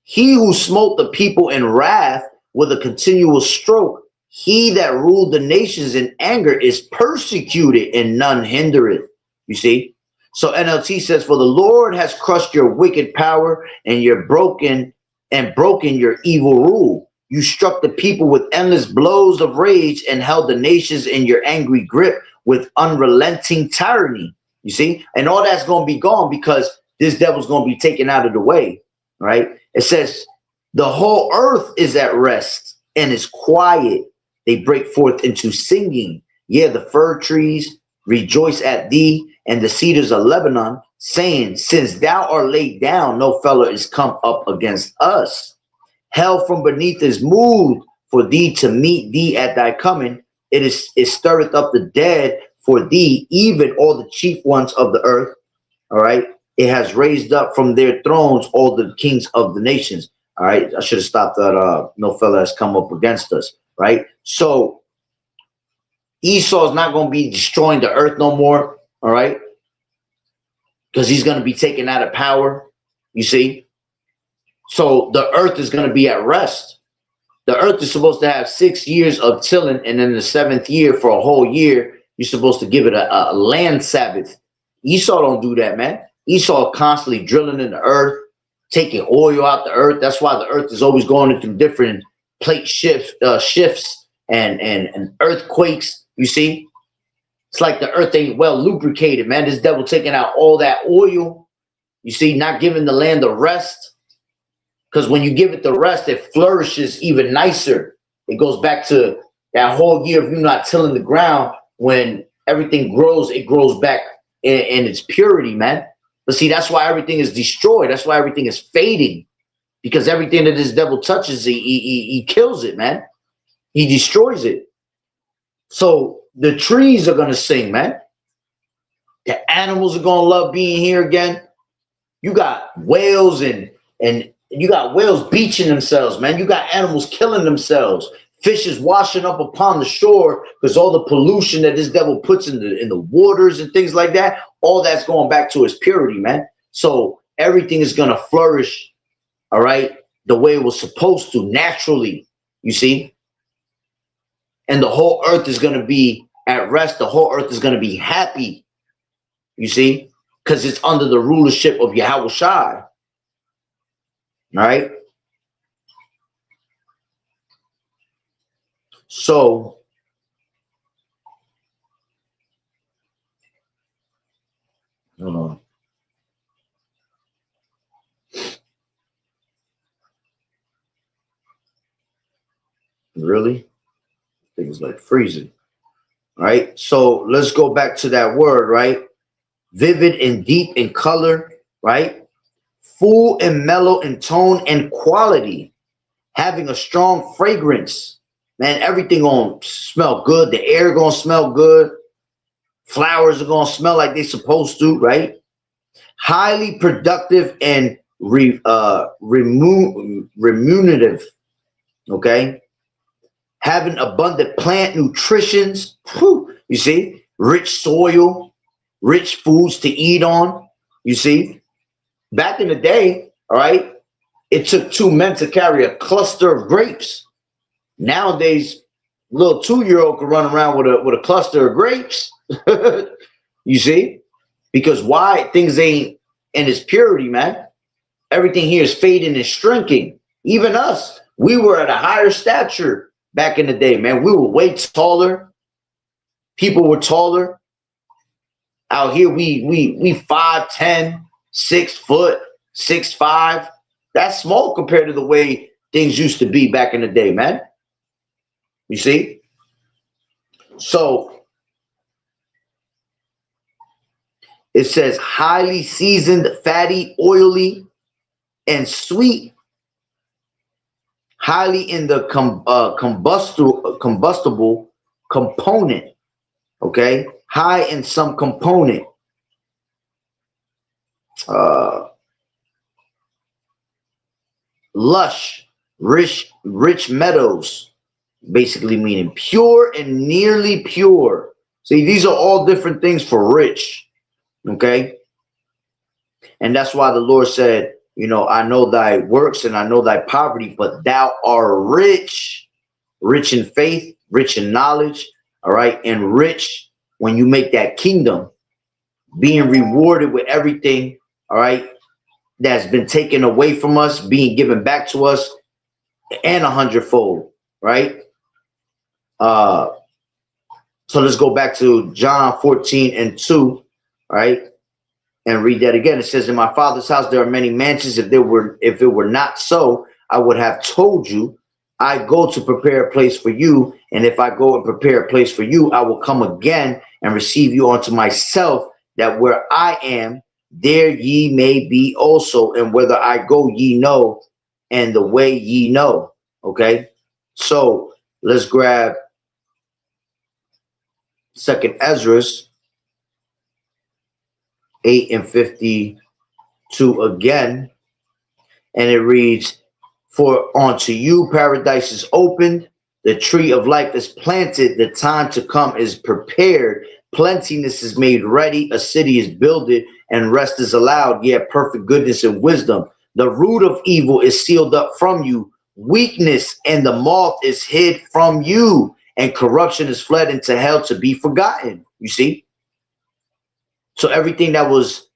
S1: He who smote the people in wrath with a continual stroke, he that ruled the nations in anger is persecuted and none hinder it. You see? So NLT says, for the Lord has crushed your wicked power and broken your evil rule. You struck the people with endless blows of rage and held the nations in your angry grip with unrelenting tyranny. You see? And all that's going to be gone because this devil's going to be taken out of the way, right? It says the whole earth is at rest and is quiet. They break forth into singing. Yeah, the fir trees rejoice at thee, and the cedars of Lebanon, saying, since thou art laid down, no fellow is come up against us. Hell from beneath is moved for thee to meet thee at thy coming. It stirreth up the dead for thee, even all the chief ones of the earth. All right. It has raised up from their thrones all the kings of the nations. All right. I should have stopped that. No fellow has come up against us. Right. So Esau is not going to be destroying the earth no more. All right. Because he's going to be taken out of power. You see. So the earth is going to be at rest. The earth is supposed to have 6 years of tilling. And then the 7th year, for a whole year, you're supposed to give it a land Sabbath. Esau don't do that, man. Esau constantly drilling in the earth, taking oil out the earth. That's why the earth is always going into different plate shifts and earthquakes. You see, it's like the earth ain't well lubricated, man. This devil taking out all that oil. You see, not giving the land the rest. Because when you give it the rest, it flourishes even nicer. It goes back to that whole year of you not tilling the ground. When everything grows, it grows back in its purity, man. But see, that's why everything is destroyed. That's why everything is fading. Because everything that this devil touches, he kills it, man. He destroys it. So the trees are going to sing, man. The animals are going to love being here again. You got whales and you got whales beaching themselves, man. You got animals killing themselves. Fishes washing up upon the shore because all the pollution that this devil puts in the waters and things like that, all that's going back to its purity, man. So everything is going to flourish, all right, the way it was supposed to, naturally, you see. And the whole earth is going to be at rest. The whole earth is going to be happy, you see, because it's under the rulership of Yahweh Shai. All right. So hold on. Really? I think it's like freezing. All right. So let's go back to that word, right? vivid and deep in color, right? Full and mellow in tone and quality, having a strong fragrance. Man, everything gonna smell good. The air gonna smell good. Flowers are gonna smell like they're supposed to, right? Highly productive and remunerative. Okay, having abundant plant nutritions. Whew, you see, rich soil, rich foods to eat on. You see, back in the day, all right, it took two men to carry a cluster of grapes. Nowadays, little 2-year-old can run around with a cluster of grapes. You see, because why? Things ain't in its purity, man. Everything here is fading and shrinking. Even us, we were at a higher stature back in the day, man. We were way taller. People were taller. Out here, we 5'10", 6 foot, 6'5". That's small compared to the way things used to be back in the day, man. You see? So it says highly seasoned, fatty, oily, and sweet. Highly in the combustible component. Okay? High in some component. Lush, rich meadows. Basically meaning pure and nearly pure. See, these are all different things for rich. Okay? And that's why the Lord said, you know, I know thy works and I know thy poverty, but thou art rich. Rich in faith, rich in knowledge, all right? And rich when you make that kingdom, being rewarded with everything, all right, that's been taken away from us, being given back to us, and 100-fold, right? So let's go back to John 14:2, right? And read that again. It says, in my Father's house there are many mansions. If it were not so, I would have told you. I go to prepare a place for you, and if I go and prepare a place for you, I will come again and receive you unto myself, that where I am, there ye may be also, and whither I go ye know, and the way ye know. Okay, so let's grab 2nd Ezra 8:52 again, and it reads, for unto you paradise is opened, the tree of life is planted, the time to come is prepared, plentiness is made ready, a city is builded, and rest is allowed, yet perfect goodness and wisdom. The root of evil is sealed up from you, weakness and the moth is hid from you, and corruption is fled into hell to be forgotten. You see? So everything that was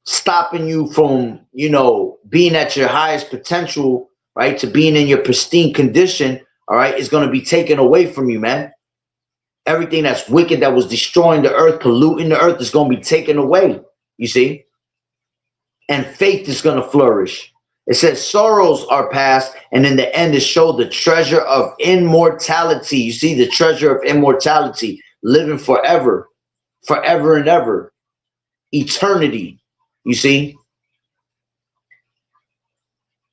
S1: stopping you from, you know, being at your highest potential, right, to being in your pristine condition, all right, is going to be taken away from you, man. Everything that's wicked, that was destroying the earth, polluting the earth, is going to be taken away, you see? And faith is going to flourish. It says sorrows are past, and in the end is showed the treasure of immortality. You see, the treasure of immortality, living forever, forever and ever, eternity. You see,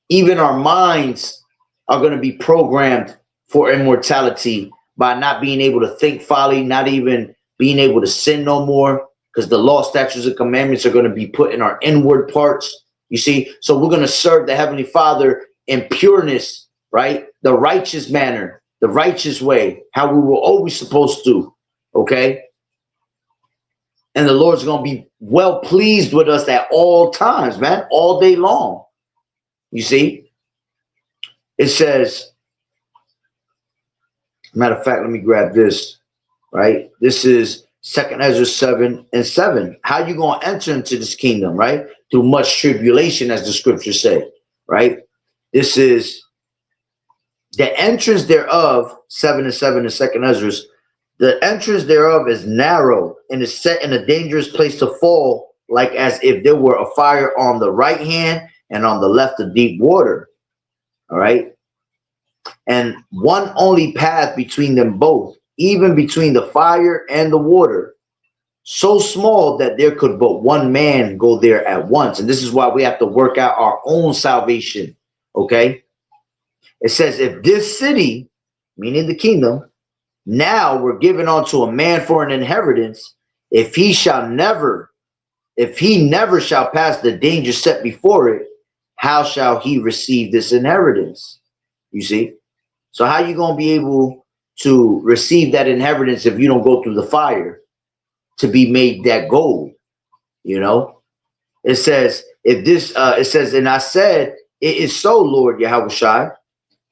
S1: even our minds are going to be programmed for immortality by not being able to think folly, not even being able to sin no more, because the law, statutes, and commandments are going to be put in our inward parts. You see, so we're going to serve the Heavenly Father in pureness, right? The righteous manner, the righteous way, how we were always supposed to, okay? And the Lord's going to be well pleased with us at all times, man, all day long. You see, it says, matter of fact, let me grab this, right? This is 2nd Ezra 7:7. How you going to enter into this kingdom, right? Through much tribulation, as the scriptures say, right? This is the entrance thereof, 7:7 in 2nd Ezra. The entrance thereof is narrow and is set in a dangerous place to fall, like as if there were a fire on the right hand and on the left of deep water. All right. And one only path between them both, even between the fire and the water, so small that there could but one man go there at once. And this is why we have to work out our own salvation. Okay. It says, if this city, meaning the kingdom, now were given unto a man for an inheritance, if he never shall pass the danger set before it, how shall he receive this inheritance? You see? So how you going to be able to receive that inheritance if you don't go through the fire to be made that gold? You know? It says, it says, and I said, it is so, Lord Yahawashi.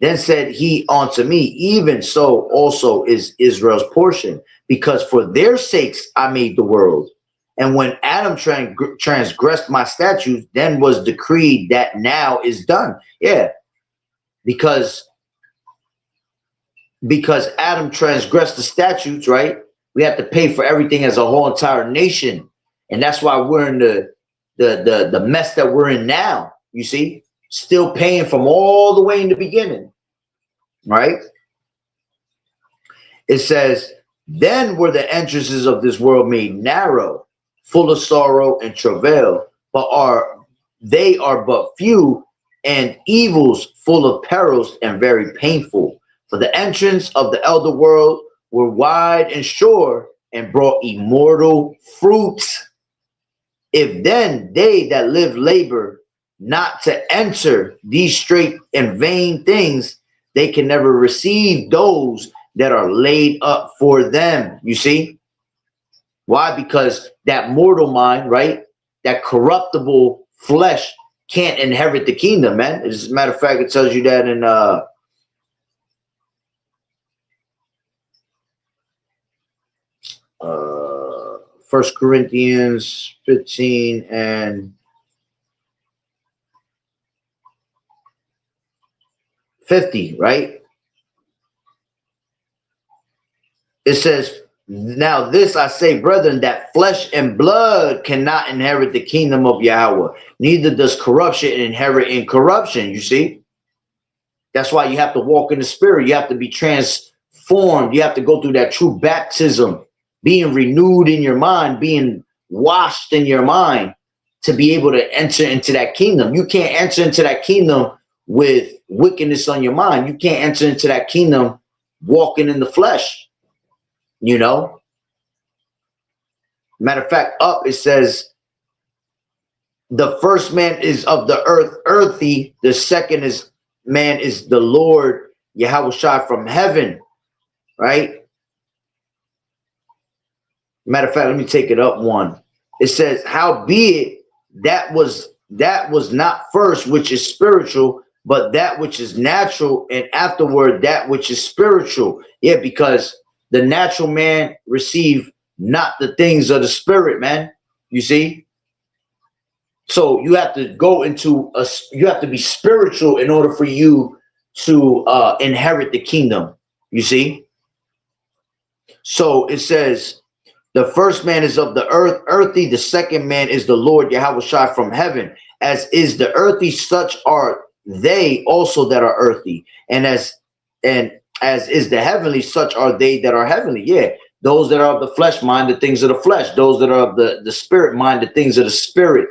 S1: Then said he unto me, even so also is Israel's portion, because for their sakes I made the world. And when Adam transgressed my statutes, then was decreed that now is done. Yeah, because Adam transgressed the statutes, right? We have to pay for everything as a whole entire nation. And that's why we're in the mess that we're in now, you see? Still paying from all the way in the beginning, right? It says, then were the entrances of this world made narrow, full of sorrow and travail, but they are but few, and evils full of perils and very painful. For the entrance of the elder world were wide and sure, and brought immortal fruits. If then they that live labor not to enter these straight and vain things, they can never receive those that are laid up for them. You see? Why? Because that mortal mind, right? That corruptible flesh can't inherit the kingdom, man. As a matter of fact, it tells you that in First Corinthians 15 and 50, right? It says, now this I say, brethren, that flesh and blood cannot inherit the kingdom of Yahweh. Neither does corruption inherit incorruption. You see? That's why you have to walk in the spirit. You have to be transformed. You have to go through that true baptism, being renewed in your mind, being washed in your mind to be able to enter into that kingdom. You can't enter into that kingdom with wickedness on your mind. You can't enter into that kingdom walking in the flesh, you know? Matter of fact, up it says, the first man is of the earth, earthy. The second man is the Lord Yahawashi from heaven, right? Matter of fact, let me take it up one. It says, howbeit that was not first which is spiritual, but that which is natural, and afterward that which is spiritual. Yeah, because the natural man receive not the things of the spirit, man. You see? So you have to go into you have to be spiritual in order for you to inherit the kingdom. You see? So it says, the first man is of the earth, earthy. The second man is the Lord Yahawashi from heaven. As is the earthy, such are they also that are earthy. And as is the heavenly, such are they that are heavenly. Yeah. Those that are of the flesh mind the things of the flesh. Those that are of the spirit mind the things of the spirit.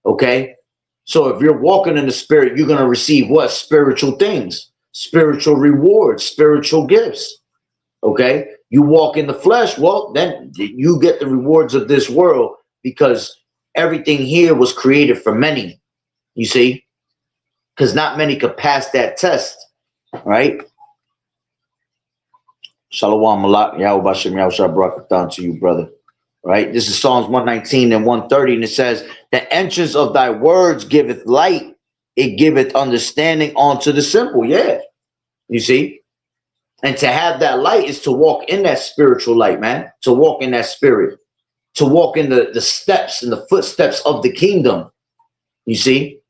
S1: Okay. So if you're walking in the spirit, you're going to receive what? Spiritual things, spiritual rewards, spiritual gifts. Okay. You walk in the flesh, well, then you get the rewards of this world, because everything here was created for many, you see, because not many could pass that test, right? Shalom, Malak, Yahweh Bashem, Yahweh Barakatan to you, brother. Right? This is Psalms 119 and 130, and it says, the entrance of thy words giveth light, it giveth understanding unto the simple. Yeah, you see? And to have that light is to walk in that spiritual light, man. To walk in that spirit. To walk in the steps and the footsteps of the kingdom. You see?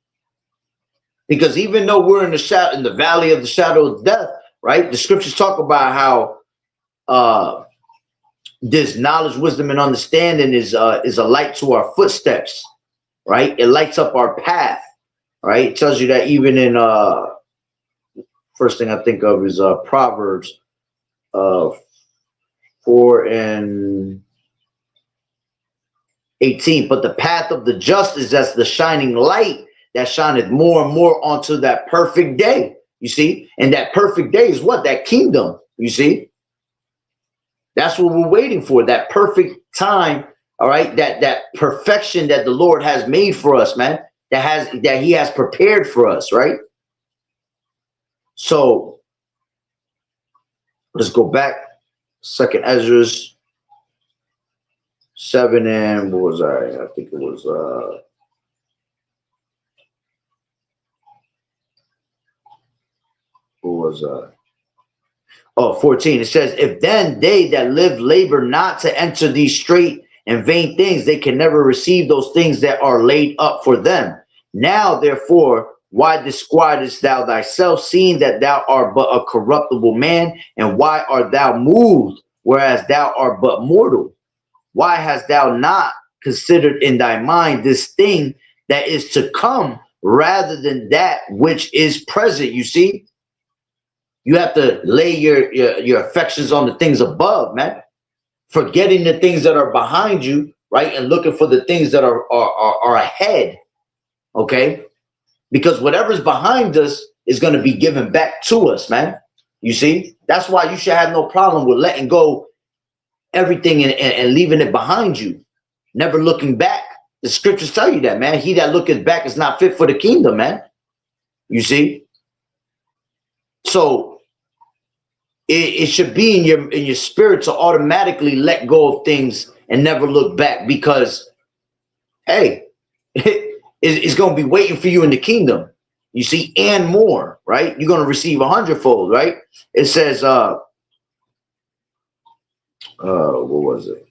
S1: Because even though we're in the valley of the shadow of death, right? The scriptures talk about how this knowledge, wisdom, and understanding is a light to our footsteps, right? It lights up our path, right? It tells you that even in first thing I think of is Proverbs 4 and 18. But the path of the just is as the shining light that shineth more and more onto that perfect day. You see? And that perfect day is what? That kingdom. You see? That's what we're waiting for. That perfect time. All right. That perfection that the Lord has made for us, man. That he has prepared for us, right? So let's go back. Second Ezra 7 and what was I think it was what was 14. It says, if then they that live labor not to enter these straight and vain things, they can never receive those things that are laid up for them. Now, therefore, why disquietest thou thyself, seeing that thou art but a corruptible man? And why art thou moved, whereas thou art but mortal? Why hast thou not considered in thy mind this thing that is to come, rather than that which is present? You see, you have to lay your affections on the things above, man. Forgetting the things that are behind you, right? And looking for the things that are ahead. Okay, because whatever's behind us is going to be given back to us, man. You see, that's why you should have no problem with letting go everything and leaving it behind you, never looking back. The scriptures tell you that, man. He that looketh back is not fit for the kingdom, man. You see, so it should be in your spirit to automatically let go of things and never look back, because hey, it's going to be waiting for you in the kingdom, you see, and more, right? You're going to receive 100-fold, right? It says, what was it?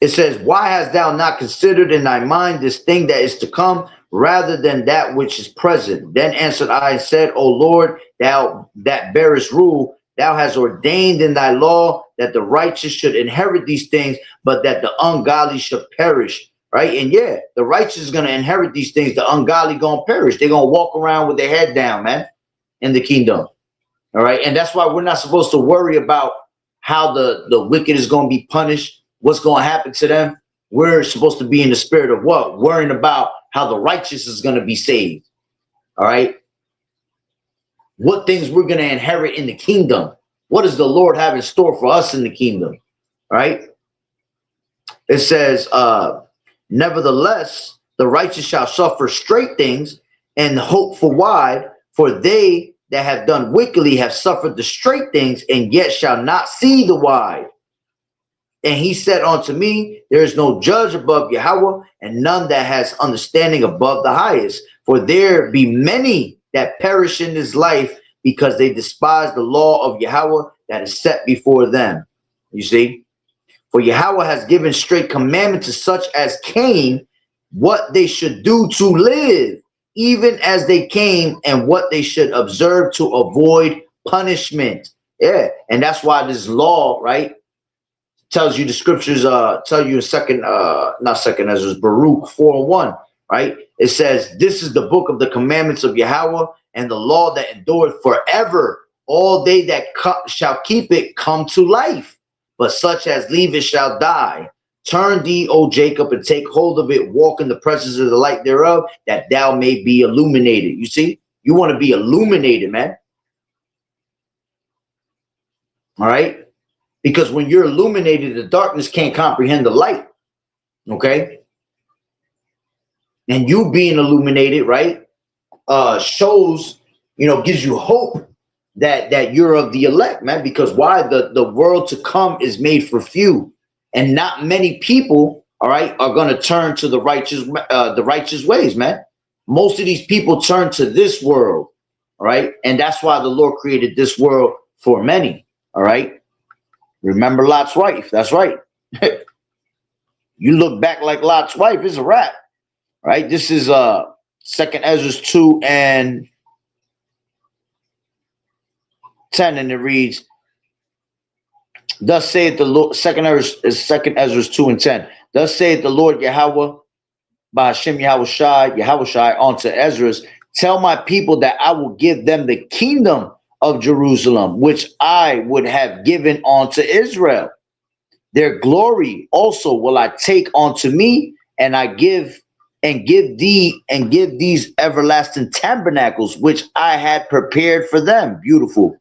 S1: It says, why hast thou not considered in thy mind this thing that is to come, rather than that which is present? Then answered I and said, O Lord, thou that bearest rule, thou hast ordained in thy law that the righteous should inherit these things, but that the ungodly should perish. Right? And yeah, the righteous is going to inherit these things. The ungodly going to perish. They're going to walk around with their head down, man, in the kingdom. All right. And that's why we're not supposed to worry about how the wicked is going to be punished, what's going to happen to them. We're supposed to be in the spirit of what? Worrying about how the righteous is going to be saved. All right. What things we're going to inherit in the kingdom. What does the Lord have in store for us in the kingdom? All right. It says, nevertheless, the righteous shall suffer straight things and hope for wide, for they that have done wickedly have suffered the straight things and yet shall not see the wide. And he said unto me, there is no judge above Yahweh, and none that has understanding above the highest. For there be many that perish in this life, because they despise the law of Yahweh that is set before them. You see? For Yahweh has given straight commandment to such as came, what they should do to live, even as they came, and what they should observe to avoid punishment. Yeah, and that's why this law, right, tells you, the scriptures tell you in not second Ezra, Baruch 4:1, right? It says, this is the book of the commandments of Yahweh, and the law that endureth forever. All they that shall keep it come to life, but such as leave it shall die. Turn thee, O Jacob, and take hold of it. Walk in the presence of the light thereof, that thou may be illuminated. You see, you want to be illuminated, man. All right? Because when you're illuminated, the darkness can't comprehend the light. Okay? And you being illuminated, right, shows, gives you hope that you're of the elect, man. Because why? The world to come is made for few, and not many people, all right, are going to turn to the righteous ways, man. Most of these people turn to this world, all right, and that's why the Lord created this world for many. All right, remember Lot's wife. That's right. You look back like Lot's wife, it's a wrap. Right? This is 2nd Ezra 2 and 10, and it reads, thus saith the Lord. 2nd Ezra 2 and 10. Thus saith the Lord Yahweh, by Hashem Yahawashi unto Ezra, tell my people that I will give them the kingdom of Jerusalem, which I would have given unto Israel. Their glory also will I take unto me, and I give these everlasting tabernacles which I had prepared for them. Beautiful.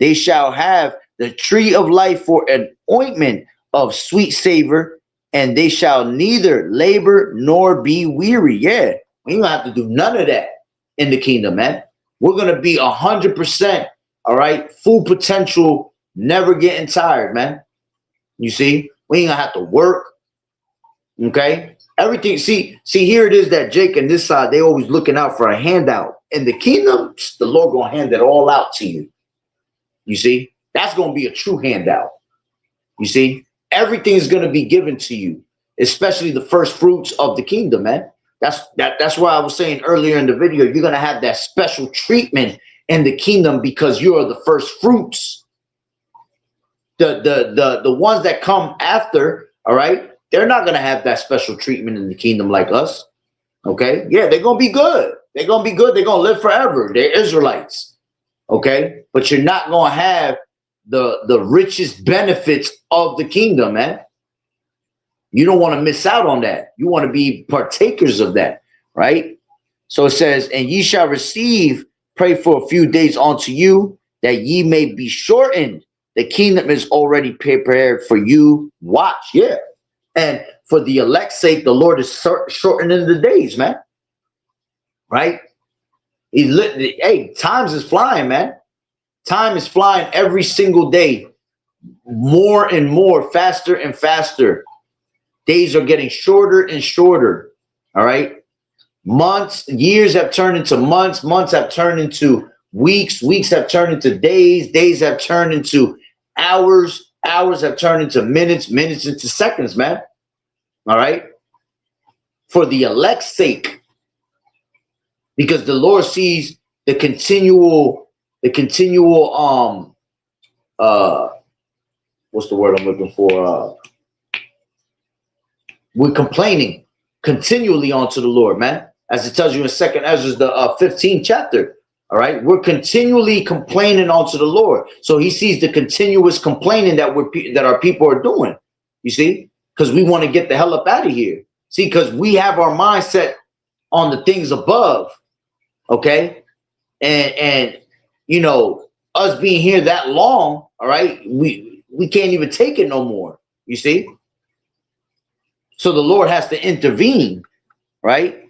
S1: They shall have the tree of life for an ointment of sweet savor, and they shall neither labor nor be weary. Yeah, we don't have to do none of that in the kingdom, man. We're gonna be 100%, all right, full potential, never getting tired, man. You see, we ain't gonna have to work. Okay, everything. See, here it is that Jake and this side, they always looking out for a handout. In the kingdom, the Lord gonna hand it all out to you. You see, that's gonna be a true handout. You see, everything is gonna be given to you, especially the first fruits of the kingdom, man. That's why I was saying earlier in the video, you're gonna have that special treatment in the kingdom because you are the first fruits. The ones that come after, all right, they're not gonna have that special treatment in the kingdom like us. Okay, yeah, they're gonna be good. They're gonna be good. They're gonna live forever. They're Israelites. Okay, but you're not gonna have the richest benefits of the kingdom, man. You don't want to miss out on that. You want to be partakers of that, right? So it says, and ye shall receive, pray for a few days unto you, that ye may be shortened. The kingdom is already prepared for you. Watch, yeah. And for the elect's sake, the Lord is shortening the days, man. Right? Hey, times is flying, man. Time is flying every single day. More and more, faster and faster. Days are getting shorter and shorter. All right. Months, years have turned into months. Months have turned into weeks. Weeks have turned into days. Days have turned into hours. Hours have turned into minutes. Minutes into seconds, man. All right. For the elect's sake. Because the Lord sees the continual, what's the word I'm looking for? We're complaining continually unto the Lord, man. As it tells you in 2nd Ezra, the 15th chapter. All right, we're continually complaining unto the Lord. So he sees the continuous complaining that our people are doing. You see, because we want to get the hell up out of here. See, because we have our mindset on the things above. Okay, and you know, us being here that long, all right, we can't even take it no more. You see. So the Lord has to intervene, right?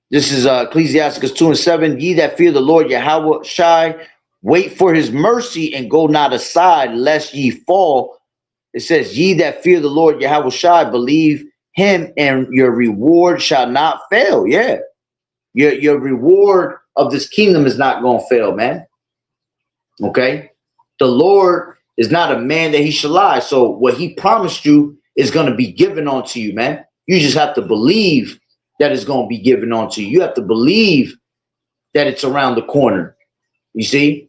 S1: This is Ecclesiasticus 2:7. Ye that fear the Lord YAHAWAH'S, wait for his mercy and go not aside, lest ye fall. It says, ye that fear the Lord YAHAWAH'S, believe him, and your reward shall not fail. Yeah. Your reward of this kingdom is not going to fail, man. Okay? The Lord is not a man that he shall lie. So what he promised you is going to be given unto you, man. You just have to believe that it's going to be given unto you. You have to believe that it's around the corner. You see?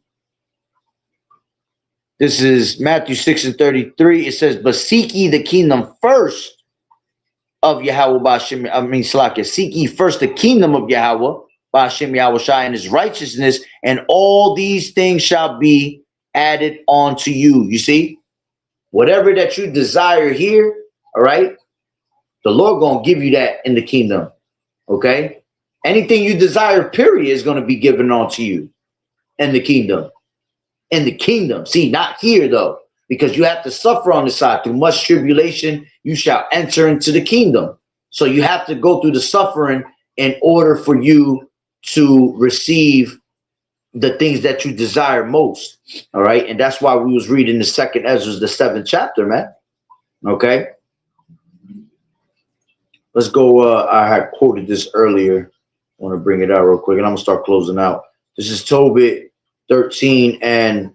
S1: This is Matthew 6:33. It says, but seek ye the kingdom first of Yahweh Ba'ashem. Slakia. Seek ye first the kingdom of Yahweh Ba'ashem Yahawashi and his righteousness, and all these things shall be added unto you. You see? Whatever that you desire here, all right, the Lord gonna give you that in the kingdom. Okay, anything you desire, period, is gonna be given unto you in the kingdom. In the kingdom, see, not here though, because you have to suffer on the side. Through much tribulation, you shall enter into the kingdom. So you have to go through the suffering in order for you to receive the things that you desire most. All right. And that's why we was reading the 2nd Ezra, the 7th chapter, man. Okay. Let's go. I had quoted this earlier. I want to bring it out real quick, and I'm gonna start closing out. This is Tobit 13 and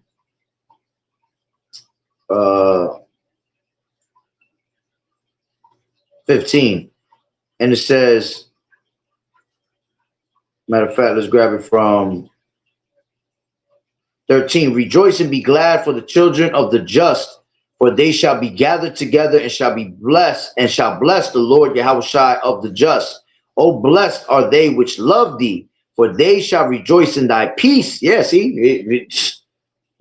S1: 15. And it says, matter of fact, let's grab it from 13. Rejoice and be glad for the children of the just, for they shall be gathered together and shall be blessed, and shall bless the Lord YAHAWAH'S of the just. Oh, blessed are they which love thee, for they shall rejoice in thy peace. Yeah, see,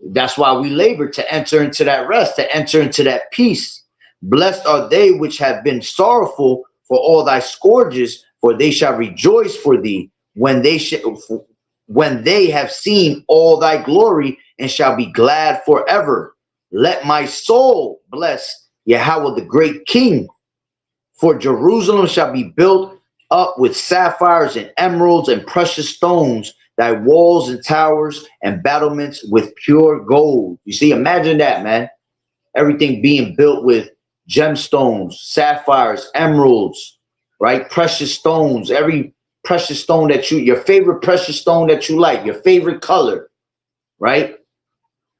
S1: That's why we labor to enter into that rest, to enter into that peace. Blessed are they which have been sorrowful for all thy scourges, for they shall rejoice for thee when they have seen all thy glory, and shall be glad forever. Let my soul bless Yahweh the great King, for Jerusalem shall be built up with sapphires and emeralds and precious stones, thy walls and towers and battlements with pure gold. You see, imagine that, man. Everything being built with gemstones, sapphires, emeralds, right? Precious stones, every precious stone that your favorite precious stone that you like, your favorite color, right?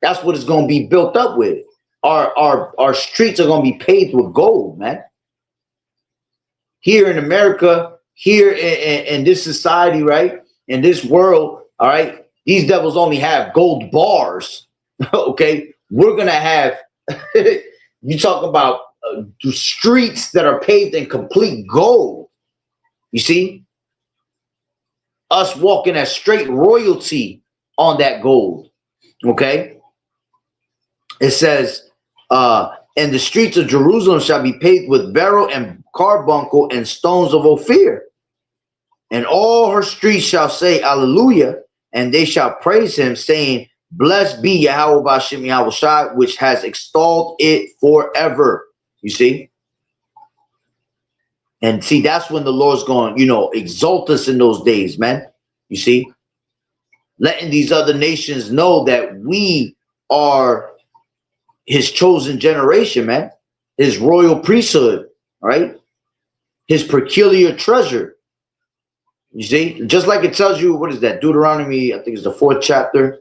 S1: That's what it's going to be built up with. Our streets are going to be paved with gold, man. Here in America, here in this society, right? In this world, all right, these devils only have gold bars. Okay, we're going to have, you talk about the streets that are paved in complete gold. You see? Us walking as straight royalty on that gold. Okay? It says, and the streets of Jerusalem shall be paved with beryl and carbuncle and stones of Ophir. And all her streets shall say, Alleluia, and they shall praise him, saying, Blessed be Yahweh B'Shem Yahweh Shai, which has extolled it forever. You see? And see, that's when the Lord's going, exalt us in those days, man. You see? Letting these other nations know that we are his chosen generation, man. His royal priesthood, right? His peculiar treasure. You see? Just like it tells you, what is that? Deuteronomy, I think it's the 4th chapter.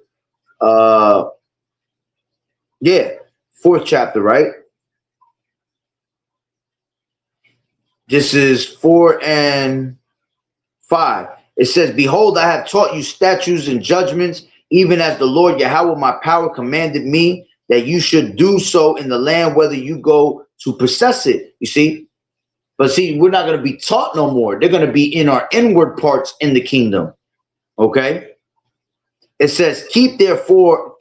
S1: Yeah, 4th chapter, right? This is 4 and 5. It says, Behold, I have taught you statutes and judgments, even as the Lord Yahweh my power commanded me, that you should do so in the land, whether you go to possess it. You see? But see, we're not going to be taught no more. They're going to be in our inward parts in the kingdom. Okay? It says, keep therefore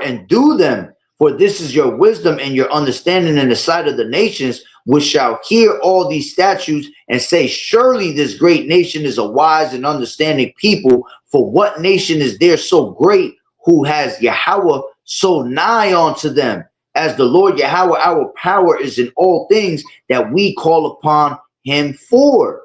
S1: and do them, for this is your wisdom and your understanding in the sight of the nations, which shall hear all these statutes and say, surely this great nation is a wise and understanding people. For what nation is there so great, who has Yahweh so nigh unto them, as the Lord Yahweh our power is in all things that we call upon him for?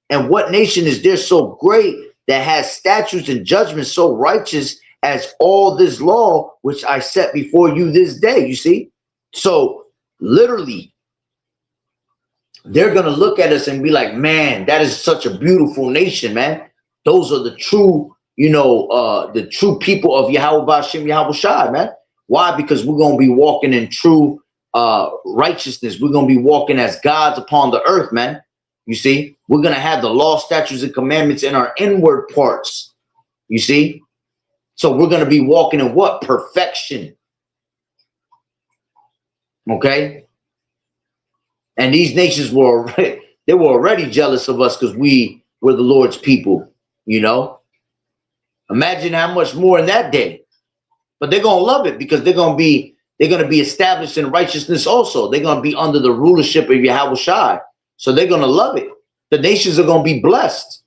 S1: And what nation is there so great that has statutes and judgments so righteous as all this law which I set before you this day? You see? So literally, they're going to look at us and be like, man, that is such a beautiful nation, man. Those are the true, the true people of Yahweh B'Shem Yahweh Shai, man. Why? Because we're going to be walking in true righteousness. We're going to be walking as gods upon the earth, man. You see? We're going to have the law, statutes, and commandments in our inward parts. You see? So we're going to be walking in what? Perfection. Okay? And these nations were already jealous of us because we were the Lord's people, Imagine how much more in that day. But they're going to love it because they're going to be established in righteousness also. They're going to be under the rulership of Yahweh Shai. So they're going to love it. The nations are going to be blessed.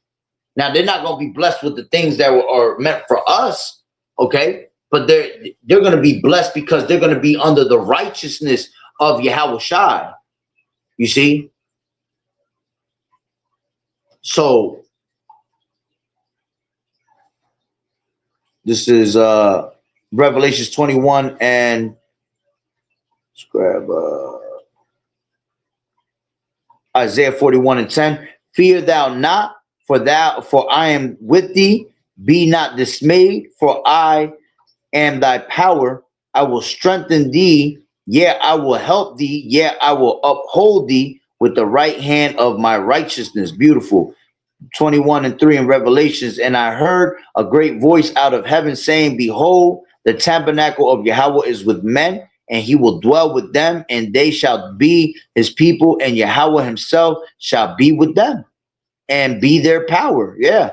S1: Now, they're not going to be blessed with the things that are meant for us, okay? But they're going to be blessed because they're going to be under the righteousness of Yahweh Shai. You see? So this is Revelations 21 and let's grab Isaiah 41 and 10. Fear thou not, for I am with thee. Be not dismayed, for I am thy power. I will strengthen thee. Yeah, I will help thee. Yeah, I will uphold thee with the right hand of my righteousness. Beautiful. 21 and 3 in Revelations. And I heard a great voice out of heaven saying, Behold, the tabernacle of Yahweh is with men, and he will dwell with them, and they shall be his people, and Yahweh himself shall be with them and be their power. Yeah.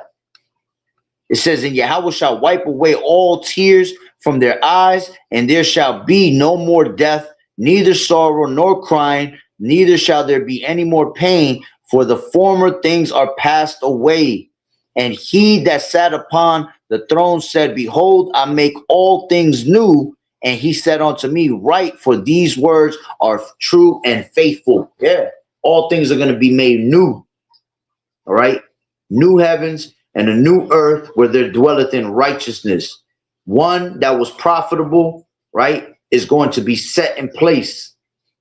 S1: It says, and Yahweh shall wipe away all tears from their eyes, and there shall be no more death, neither sorrow nor crying, neither shall there be any more pain, for the former things are passed away. And he that sat upon the throne said, Behold, I make all things new. And he said unto me, Write, for these words are true and faithful. Yeah, all things are going to be made new. All right, new heavens and a new earth where there dwelleth in righteousness. One that was profitable, right, is going to be set in place,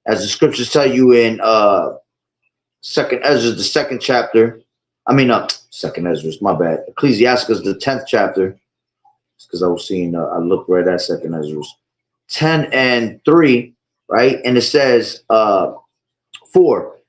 S1: as the scriptures tell you in Second Ezra, the second chapter. I mean, Second Ezra, my bad. Ecclesiasticus, the 10th chapter. It's because I was seeing, I looked right at Second Ezra 10:3, right, and it says, 4.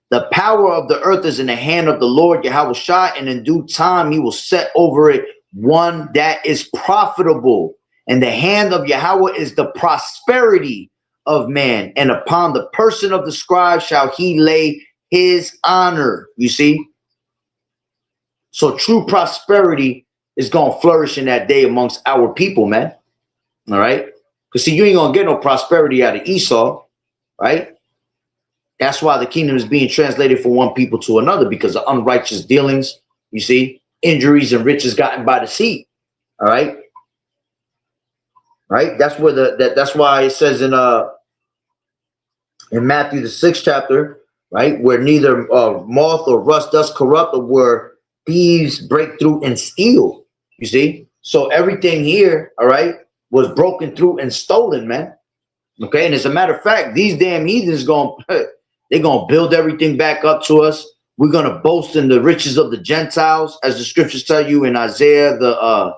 S1: The power of the earth is in the hand of the Lord Yahawashi, and in due time he will set over it one that is profitable. And the hand of Yahweh is the prosperity of man, and upon the person of the scribe shall he lay his honor. You see? So true prosperity is going to flourish in that day amongst our people, man. All right? Because see, you ain't going to get no prosperity out of Esau, right? That's why the kingdom is being translated from one people to another, because of unrighteous dealings, you see, injuries and riches gotten by deceit. All right. Right. That's where that's why it says in Matthew the 6th chapter, right, where neither moth or rust does corrupt, or where thieves break through and steal. You see, so everything here, all right, was broken through and stolen, man. Okay, and as a matter of fact, these damn heathens they're gonna build everything back up to us. We're gonna boast in the riches of the Gentiles, as the scriptures tell you in Isaiah the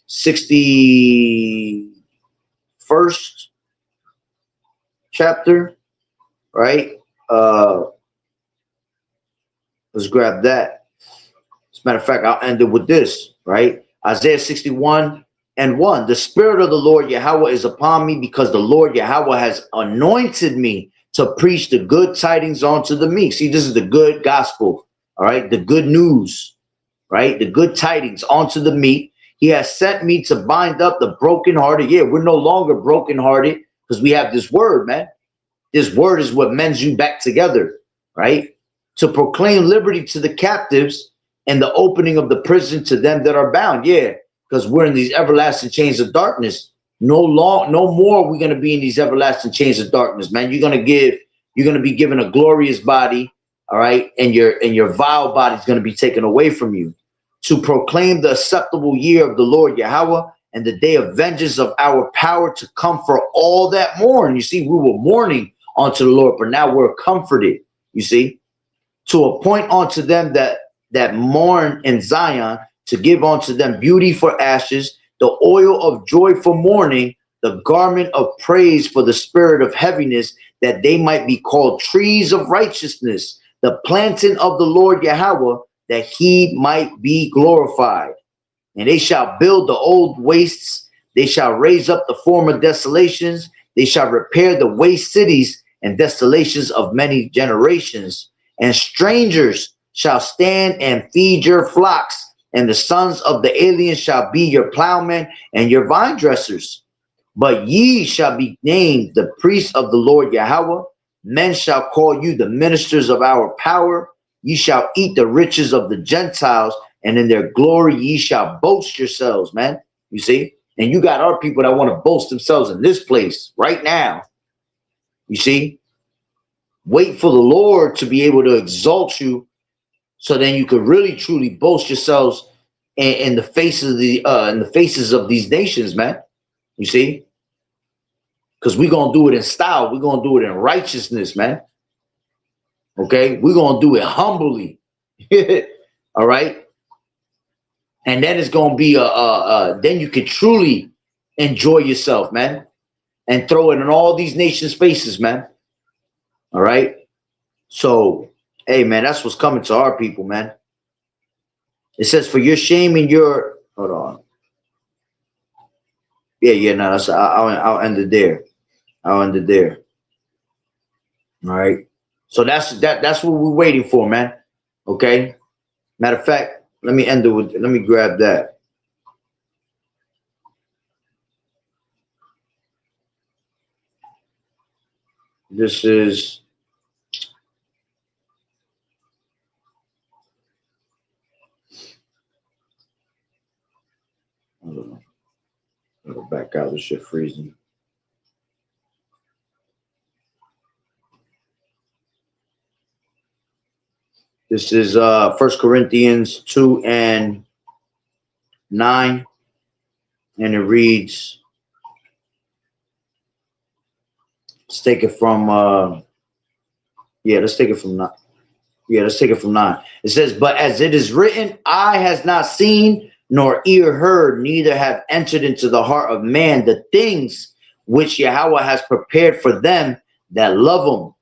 S1: 61st chapter, right? Let's grab that. As a matter of fact, I'll end it with this, right? Isaiah 61:1. The Spirit of the Lord Yahweh is upon me, because the Lord Yahweh has anointed me to preach the good tidings unto the meek. See, this is the good gospel, all right? The good news, right? The good tidings unto the meek. He has sent me to bind up the brokenhearted. Yeah, we're no longer brokenhearted because we have this word, man. This word is what mends you back together, right? To proclaim liberty to the captives and the opening of the prison to them that are bound. Yeah, because we're in these everlasting chains of darkness. No more are we going to be in these everlasting chains of darkness, man. You're going to be given a glorious body, all right, and your vile body is going to be taken away from you, to proclaim the acceptable year of the Lord Yahweh, and the day of vengeance of our power, to come for all that mourn. You see, we were mourning unto the Lord, but now we're comforted. You see, to appoint unto them that mourn in Zion, to give unto them beauty for ashes, the oil of joy for mourning, the garment of praise for the spirit of heaviness, that they might be called trees of righteousness, the planting of the Lord Yahweh, that he might be glorified. And they shall build the old wastes, they shall raise up the former desolations, they shall repair the waste cities and desolations of many generations. And strangers shall stand and feed your flocks, and the sons of the aliens shall be your plowmen and your vine dressers. But ye shall be named the priests of the Lord Yahweh. Men shall call you the ministers of our power. Ye shall eat the riches of the Gentiles, and in their glory ye shall boast yourselves, man. You see? And you got our people that want to boast themselves in this place right now. You see? Wait for the Lord to be able to exalt you, so then you could really truly boast yourselves in the faces of these nations, man. You see? Because we're gonna do it in style, we're gonna do it in righteousness, man. Okay, we're gonna do it humbly. All right. And then it's gonna be then you can truly enjoy yourself, man, and throw it in all these nations' faces, man. All right. So, hey, man, that's what's coming to our people, man. It says, for your shame and your, hold on. Yeah, no, that's, I'll end it there. I'll end it there. All right. So that's what we're waiting for, man. Okay. Matter of fact, let me end it with, let me grab that. This is I don't know. I'll go back out. This shit freezing. This is 1 Corinthians 2 and 9, and it reads. Let's take it from let's take it from 9. Yeah, let's take it from 9. It says, but as it is written, eye has not seen, nor ear heard, neither have entered into the heart of man the things which Yahweh has prepared for them that love him.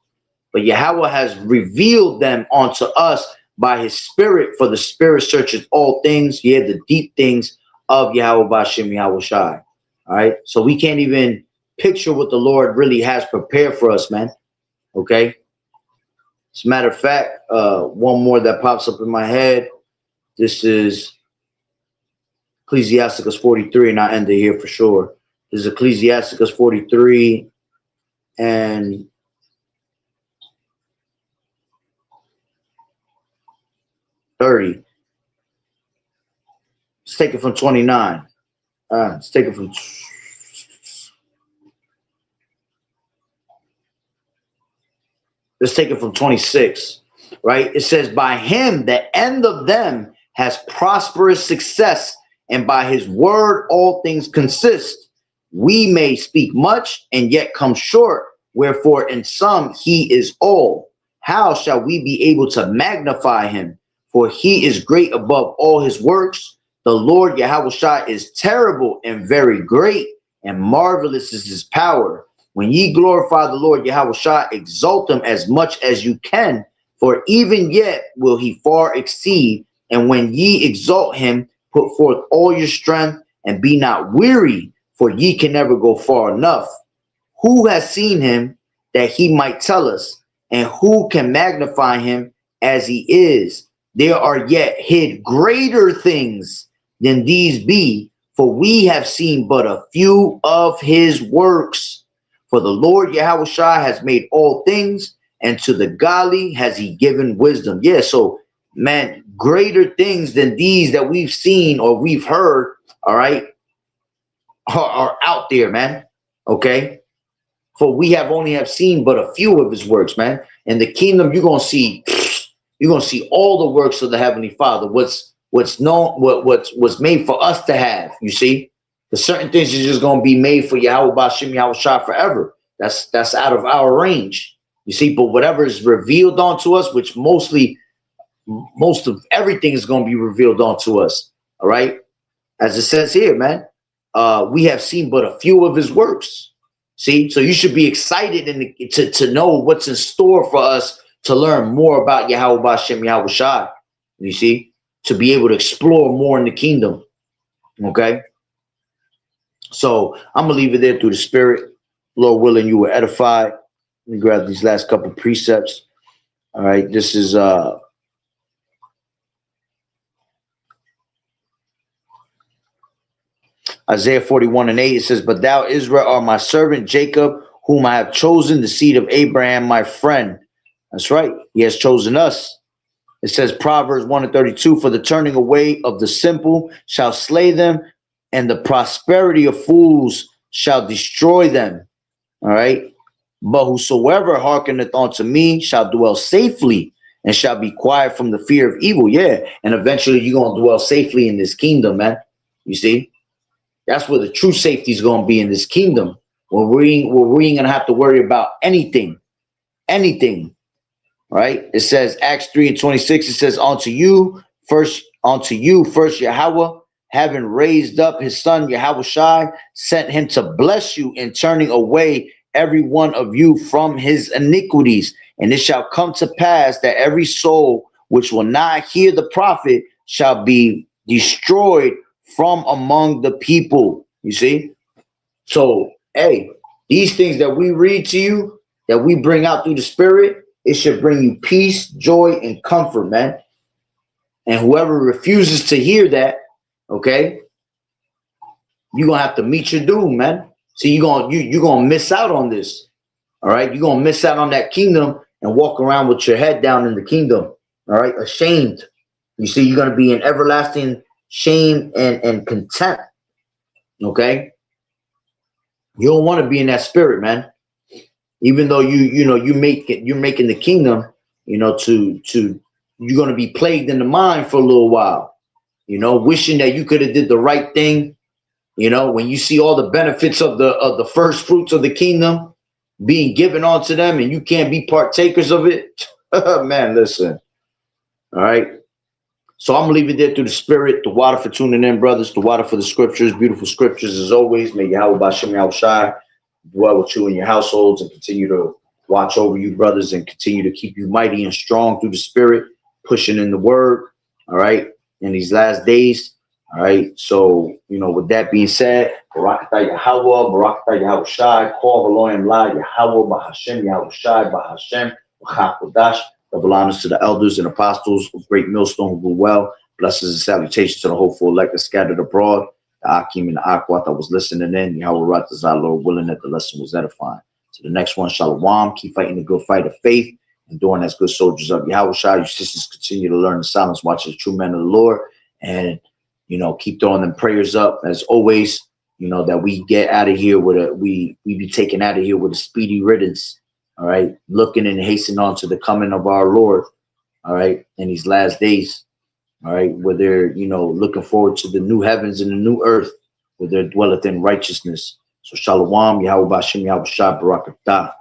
S1: But Yahweh has revealed them unto us by his spirit, for the spirit searches all things, yea, the deep things of Yahweh Bashem Yahweh Shai. All right. So we can't even picture what the Lord really has prepared for us, man. Okay. As a matter of fact, one more that pops up in my head. This is Ecclesiasticus 43, and I end it here for sure. This is Ecclesiasticus 43 and 30. Let's take it from 29. Let's take it from. Let's take it from 26, right? It says, by him, the end of them has prosperous success, and by his word all things consist. We may speak much and yet come short, wherefore in some he is all. How shall we be able to magnify him? For he is great above all his works. The Lord Yahawashi is terrible and very great, and marvelous is his power. When ye glorify the Lord Yahawashi, exalt him as much as you can, for even yet will he far exceed. And when ye exalt him, put forth all your strength, and be not weary, for ye can never go far enough. Who has seen him that he might tell us, and who can magnify him as he is? There are yet hid greater things than these be, for we have seen but a few of his works. For the Lord Yahawashi has made all things, and to the godly has he given wisdom. Yeah, so, man, greater things than these that we've seen or we've heard, all right, are out there, man, okay? For we have only have seen but a few of his works, man. In the kingdom, you're gonna see all the works of the Heavenly Father. What's known, what's made for us to have. You see, the certain things are just gonna be made for Yahweh Bashem Yahweh Shai forever. That's out of our range. You see, but whatever is revealed onto us, which most of everything is gonna be revealed onto us. All right, as it says here, man. We have seen but a few of his works. See, so you should be excited to know what's in store for us to learn more about Yahweh Bashem Yahweh Shai. You see, to be able to explore more in the kingdom. Okay. So I'm gonna leave it there through the spirit. Lord willing, you were edified. Let me grab these last couple precepts. All right, this is Isaiah 41 and 8. It says, but thou, Israel, art my servant, Jacob, whom I have chosen, the seed of Abraham, my friend. That's right. He has chosen us. It says Proverbs 1 and 32, for the turning away of the simple shall slay them, and the prosperity of fools shall destroy them. All right. But whosoever hearkeneth unto me shall dwell safely, and shall be quiet from the fear of evil. Yeah. And eventually you're going to dwell safely in this kingdom, man. You see? That's where the true safety is going to be, in this kingdom, where we ain't going to have to worry about anything. Right? It says Acts 3 and 26. It says, unto you first Yahweh, having raised up his son Yahawashi, sent him to bless you in turning away every one of you from his iniquities. And it shall come to pass that every soul which will not hear the prophet shall be destroyed from among the people. You see? So, hey, these things that we read to you, that we bring out through the spirit, it should bring you peace, joy, and comfort, man. And whoever refuses to hear that, okay, you're gonna have to meet your doom, man. See, you're gonna miss out on this. All right. You're going to miss out on that kingdom and walk around with your head down in the kingdom. All right. Ashamed. You see, you're going to be in everlasting shame and contempt. Okay. You don't want to be in that spirit, man. Even though you're making the kingdom, you're going to be plagued in the mind for a little while, wishing that you could have did the right thing. When you see all the benefits of the first fruits of the kingdom being given onto them and you can't be partakers of it, man, listen. All right. So I'm gonna leave it there through the spirit. The water for tuning in, brothers. The water for the scriptures. Beautiful scriptures as always. May Yahweh Bashem Yahushai dwell with you in your households and continue to watch over you, brothers, and continue to keep you mighty and strong through the spirit, pushing in the word. All right. In these last days. All right. So, with that being said, Barakatah Yahweh, Barakatah Yahushai, Kol V'Loim La, Yahweh, Bahashem, Yahushai, Bahashem, B'chakodash. Double honors to the elders and apostles of Great Millstone who do well. Blessings and salutations to the hopeful elect scattered abroad. The Akim and the Akwat that was listening in. Yahweh Ratazah, Lord willing that the lesson was edifying. To the next one, Shalom. Keep fighting the good fight of faith. Enduring as good soldiers of Yahweh Shai. You sisters continue to learn the silence, watch the true men of the Lord. And, keep throwing them prayers up as always, that we get out of here with we be taken out of here with a speedy riddance. All right, looking and hastening on to the coming of our Lord. All right, in these last days. All right, where they're looking forward to the new heavens and the new earth, where there dwelleth in righteousness. So Shalom, Yahweh Bashem, Yahweh Shah, Barakatah.